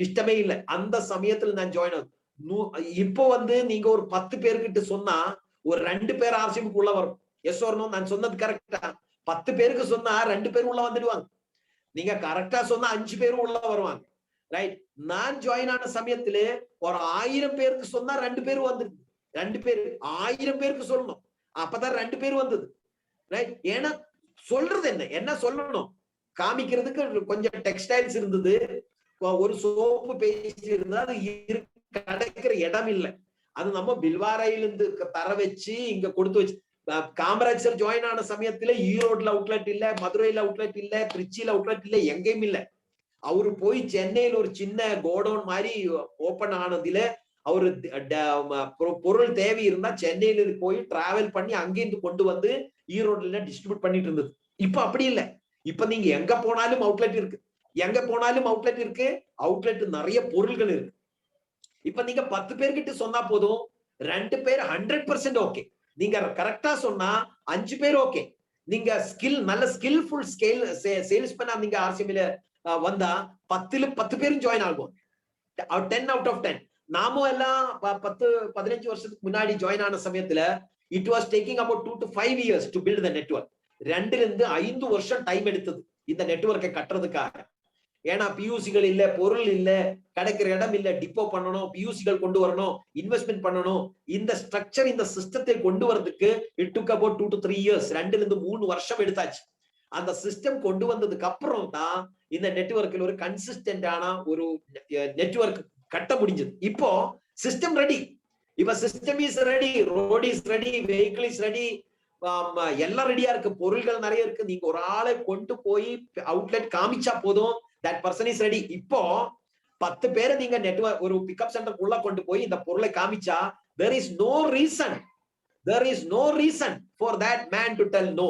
இஷ்டமே இல்லை. அந்த சமயத்துல நான் ஜாயின் ஆனது. இப்போ வந்து நீங்க ஒரு 10 பேர்கிட்ட சொன்னா ஒரு 2 பேர் ஆர்சிஎம்க்கு உள்ள வரும். Yes or no? நான் சொன்னது கரெக்டா? 10 பேருக்கு சொன்னா 2 பேர் உள்ள வந்துடுவாங்க. நீங்க கரெக்டா சொன்னா 5 பேரும் உள்ள வருவாங்க, ரைட்? நான் ஜாயின் ஆன சமயத்துல ஒரு 1000 பேருக்கு சொன்னா 2 பேரும் வந்துருக்கு. 2 பேர் 1000 பேருக்கு சொல்லணும், அப்பதான் 2 பேர் வந்தது, ரைட்? ஏன்னா சொல்றது என்ன சொல்லணும், காமிக்கிறதுக்கு கொஞ்சம் டெக்ஸ்டைல்ஸ் இருந்தது, ஒரு சோப்பு பேஸ்ட் இருந்தா அது கிடைக்கிற இடம் இல்லை. அது நம்ம பில்வாரையில இருந்து தர வச்சு இங்க கொடுத்து வச்சு. காமராஜ் சார் ஜாயின் ஆன சமயத்துல ஈரோட்ல அவுட்லெட் இல்ல, மதுரையில அவுட்லெட் இல்ல, திருச்சியில அவுட்லெட் இல்ல, எங்கேயும் இல்ல. அவரு போய் சென்னையில ஒரு சின்ன கோடவுன் மாதிரி ஓபன் ஆனதுல அவரு பொருள் தேவை இருந்தா சென்னையில போய் டிராவல் பண்ணி அங்கிருந்து கொண்டு வந்து ஈரோட்ல டிஸ்ட்ரிபியூட் பண்ணிட்டு இருந்தது. இப்ப அப்படி இல்லை. இப்ப நீங்க எங்க போனாலும் அவுட்லெட் இருக்கு, எங்க போனாலும் அவுட்லெட் இருக்கு, அவுட்லெட் நிறைய பொருள்கள் இருக்கு. இப்ப நீங்க 10 பேர்கிட்ட சொன்னா போதும், 2 பேர் 100% ஓகே. நீங்க கரெக்டா சொன்னா 5 பேர் ஓகே. நீங்க நல்ல ஸ்கில்ஃபுல் சேல்ஸ் பண்ணா நீங்க ஆர்சிஎம்ல வந்தா 10 பேரும் ஜாயின் ஆகும். 10 out of 10. நாமும் எல்லாம் 10-15 வருஷத்துக்கு முன்னாடி ஜாயின் ஆன சமயத்துல it was taking about 2 to 5 years to build the network. 2 ல இருந்து 5 வருஷம் டைம் எடுத்தது இந்த நெட்வொர்க்கை கட்டுறதுக்காக. ஏன்னா பியூசிகள் இல்ல, பொருள் இல்ல, கிடைக்கிற இடம் இல்ல, டிப்போ பண்ணணும், பியூசிகள் கொண்டு வரணும், இன்வெஸ்ட்மெண்ட் பண்ணணும். இந்த ஸ்ட்ரக்சர், இந்த சிஸ்டத்தை கொண்டு வரதுக்கு it took about 2 to 3 years. 2 ல இருந்து 3 வருஷம் எடுத்தாச்சு. அந்த சிஸ்டம் கொண்டு வந்ததுக்கு அப்புறம் தான் இந்த நெட்வொர்க்கில் ஒரு கன்சிஸ்டன்டான ஒரு நெட்வொர்க் கட்ட முடிஞ்சது. இப்போ சிஸ்டம் ரெடி. இப்ப system is ready, road is ready, vehicle is ready, எல்லாம் ரெடியா இருக்கு, பொருள்கள் நிறைய இருக்கு. நீங்க ஒரு ஆளை கொண்டு போய் அவுட்லெட் காமிச்சா போதும், தட் பர்சன் இஸ் ரெடி. இப்போ 10 பேரை நீங்க நெட்வொர்க் ஒரு பிக்கப் சென்டர் உள்ள கொண்டு போய் இந்த பொருளை காமிச்சா there is no reason for that man to tell no.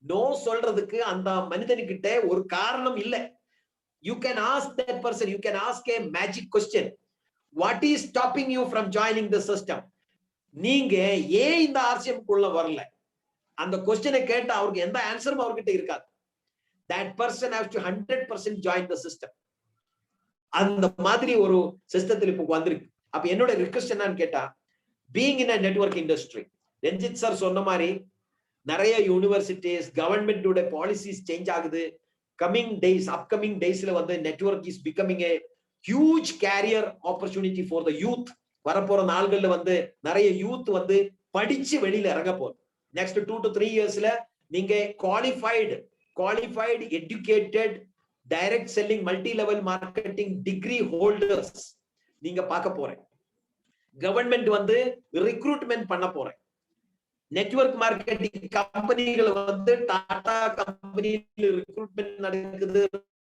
No சொல்றதுக்கு அந்த மனிதனுக்கிட்ட ஒரு காரணம் இல்லை. You can ask that person, you can ask a magic question. What is stopping you from joining the system? நீங்க ஏன் இந்த ஆர்சிஎம் குள்ள வரல? அந்த क्वेश्चனை கேட்டா அவருக்கு எந்த ஆன்சரும் அவர்கிட்ட இருக்காது. That person has to 100% join the system. அந்த மாதிரி ஒரு சிஸ்டத்தில் இப்போ வந்திருக்கு. அப்ப என்னோட ரிக்வெஸ்ட் என்னன்னு கேட்டா, being in a network industry, Ranjith sir சொன்ன மாதிரி நிறைய யூனிவர்சிட்டிஸ், கவர்மெண்டோட பாலிசிஸ் சேஞ்ச் ஆகுது. அப்கமிங் டேஸ்ல வந்து network is becoming A huge carrier opportunity for the youth. வரப்போற நாள்கள்ல வந்து நிறைய யூத் வந்து படிச்சு வெளியில இறங்க போறோம். நெக்ஸ்ட் 2 to 3 இயர்ஸ்ல நீங்க qualified educated direct selling multi level marketing degree holders நீங்க பார்க்க போறேன். கவர்மெண்ட் வந்து ரிக்ரூட்மெண்ட் பண்ண போறேன். நெட்வொர்க் மார்க்கெட்டிங் கம்பெனிகள் வந்து டாடா கம்பெனில ரிக்ரூட்மெண்ட் நடக்குது,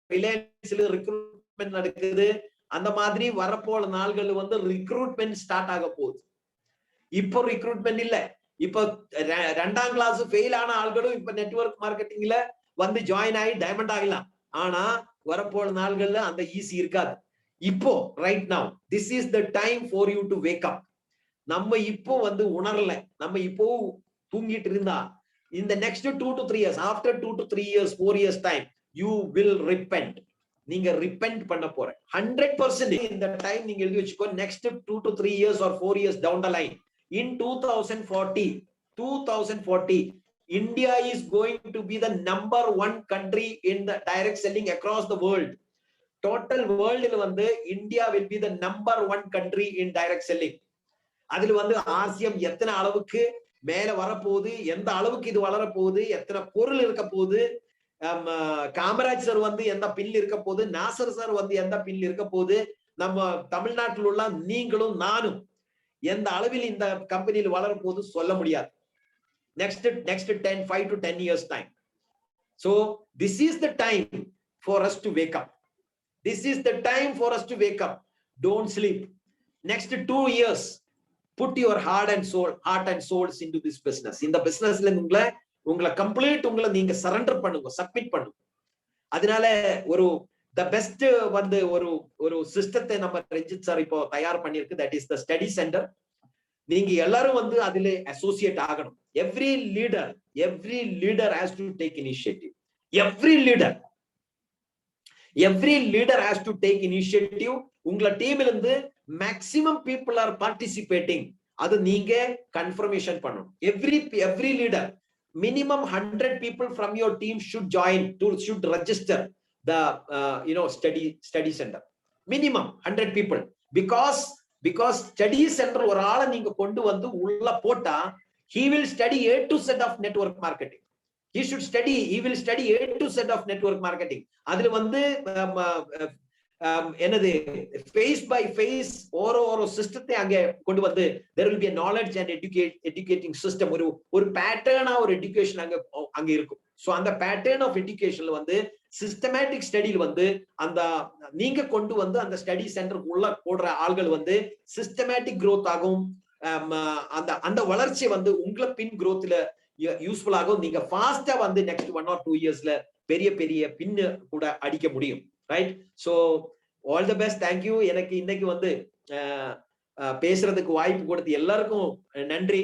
ரிலையன்ஸ்ல ரிக்ரூட்மெண்ட் நடக்குது. அந்த மாதிரி வரப்போற நாள்கள் வந்து ரிக்ரூட்மெண்ட் ஸ்டார்ட் ஆக போகுது. இப்போ ரிக்ரூட்மெண்ட் இல்ல, இப்போ 2ஆம் கிளாஸ் ஃபெயில் ஆன ஆள்களும் இப்ப நெட்வொர்க் மார்க்கெட்டிங்ல வந்து ஜாயின் ஆகி டைமண்ட் ஆகலாம். ஆனா வரப்போற நாள்கள்ல அந்த ஈஸி இருக்காது. இப்போ right now this is the time for you to wake up. நம்ம இப்போ வந்து உணரல, நம்ம இப்போ தூங்கிட்டு இருந்தா in the next 2 to 3 years, after 2 to 3 years, 4 years time, you will repent. நீங்க repent பண்ண போற 100% இந்த டைம் நீங்க எழுதி வச்சுக்கோ. next 2 to 3 years or 4 years down the line, in 2040 India is going to be the number 1 country in the direct selling across the world. Total world il வந்து India will be the number 1 country in direct selling. அதுல வந்து ஆசியம் எத்தனை அளவுக்கு மேல வரப்போகுது, எந்த அளவுக்கு இது வளர போகுது, எத்தனை பொருள் இருக்க போகுது, காமராஜ் சார் வந்து எந்த பின்ல இருக்க போகுது, நாசர் சார் வந்து எந்த பின்ல இருக்க போகுது, நம்ம தமிழ்நாட்டில் உள்ள நீங்களும் நானும் எந்த அளவில் இந்த கம்பெனியில் வளர போகுது சொல்ல முடியாது. next 5 to 10 years time. So this is the time for us to wake up. This is the time for us to wake up. Don't sleep. Next 2 years, put your heart and souls into this business. In the business ல உங்களை complete உங்களை நீங்க surrender பண்ணுங்க, submit பண்ணுங்க. அதனால ஒரு the best வந்து ஒரு சிஸ்டத்தை நம்ம ரஞ்சித் சார் இப்போ தயார் பண்ணிருக்கு. that is the study center. நீங்க எல்லாரும் வந்து அதிலே அசோசியேட் ஆகணும். every leader has to take initiative. every leader has to take initiative. உங்கள டீம்ல இருந்து maximum people are participating. அது நீங்க கன்ஃபர்மேஷன் பண்ணணும். every leader, minimum 100 people from your team should register the study center. minimum 100 people, because study center ஒரு ஆளை நீங்க கொண்டு வந்து உள்ள போட்டா he will study A to Z of network marketing. he will study A to Z of network marketing. அதுல வந்து என்னது face by face ஒரு சிஸ்டத்தை அங்க கொண்டு வந்து there will be a knowledge and educating system. ஒரு பேட்டர்னா ஒரு எஜுகேஷன் அங்க இருக்கும். சோ அந்த பேட்டர்ன் ஆஃப் எஜுகேஷன்ல வந்து சிஸ்டமேட்டிக் ஸ்டடியில் வந்து அந்த நீங்க கொண்டு வந்து அந்த ஸ்டடி சென்டருக்கு உள்ள போடுற ஆள்கள் வந்து சிஸ்டமேட்டிக் growth ஆகும். அந்த வளர்ச்சி வந்து உங்களை பின் growthல யூஸ்ஃபுல் ஆகும். நீங்க ஃபாஸ்டா வந்து next 1 or 2 yearsல பெரிய பின்னு கூட அடிக்க முடியும். Right? So all the best. Thank you. எனக்கு இன்னைக்கு வந்து பேசுறதுக்கு வாய்ப்பு கொடுத்து எல்லாருக்கும் நன்றி.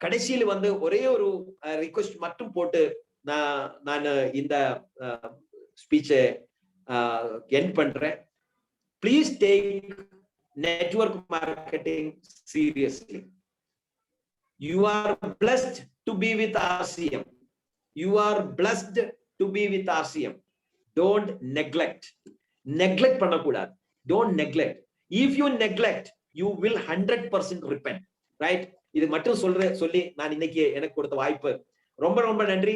கடைசியில் வந்து ஒரே ஒரு ரிக்வெஸ்ட் மட்டும் போட்டு நான் இந்த ஸ்பீச்சை எண்ட் பண்றேன். Please take network marketing seriously. You are blessed to be with RCM. You are blessed to be with RCM. Don't neglect பண்ணக்கூடாது. Don't neglect. If you neglect, you will 100% repent. Right? இது மட்டும் சொல்லி நான் இன்னைக்கு எனக்கு கொடுத்த வாய்ப்பு ரொம்ப நன்றி.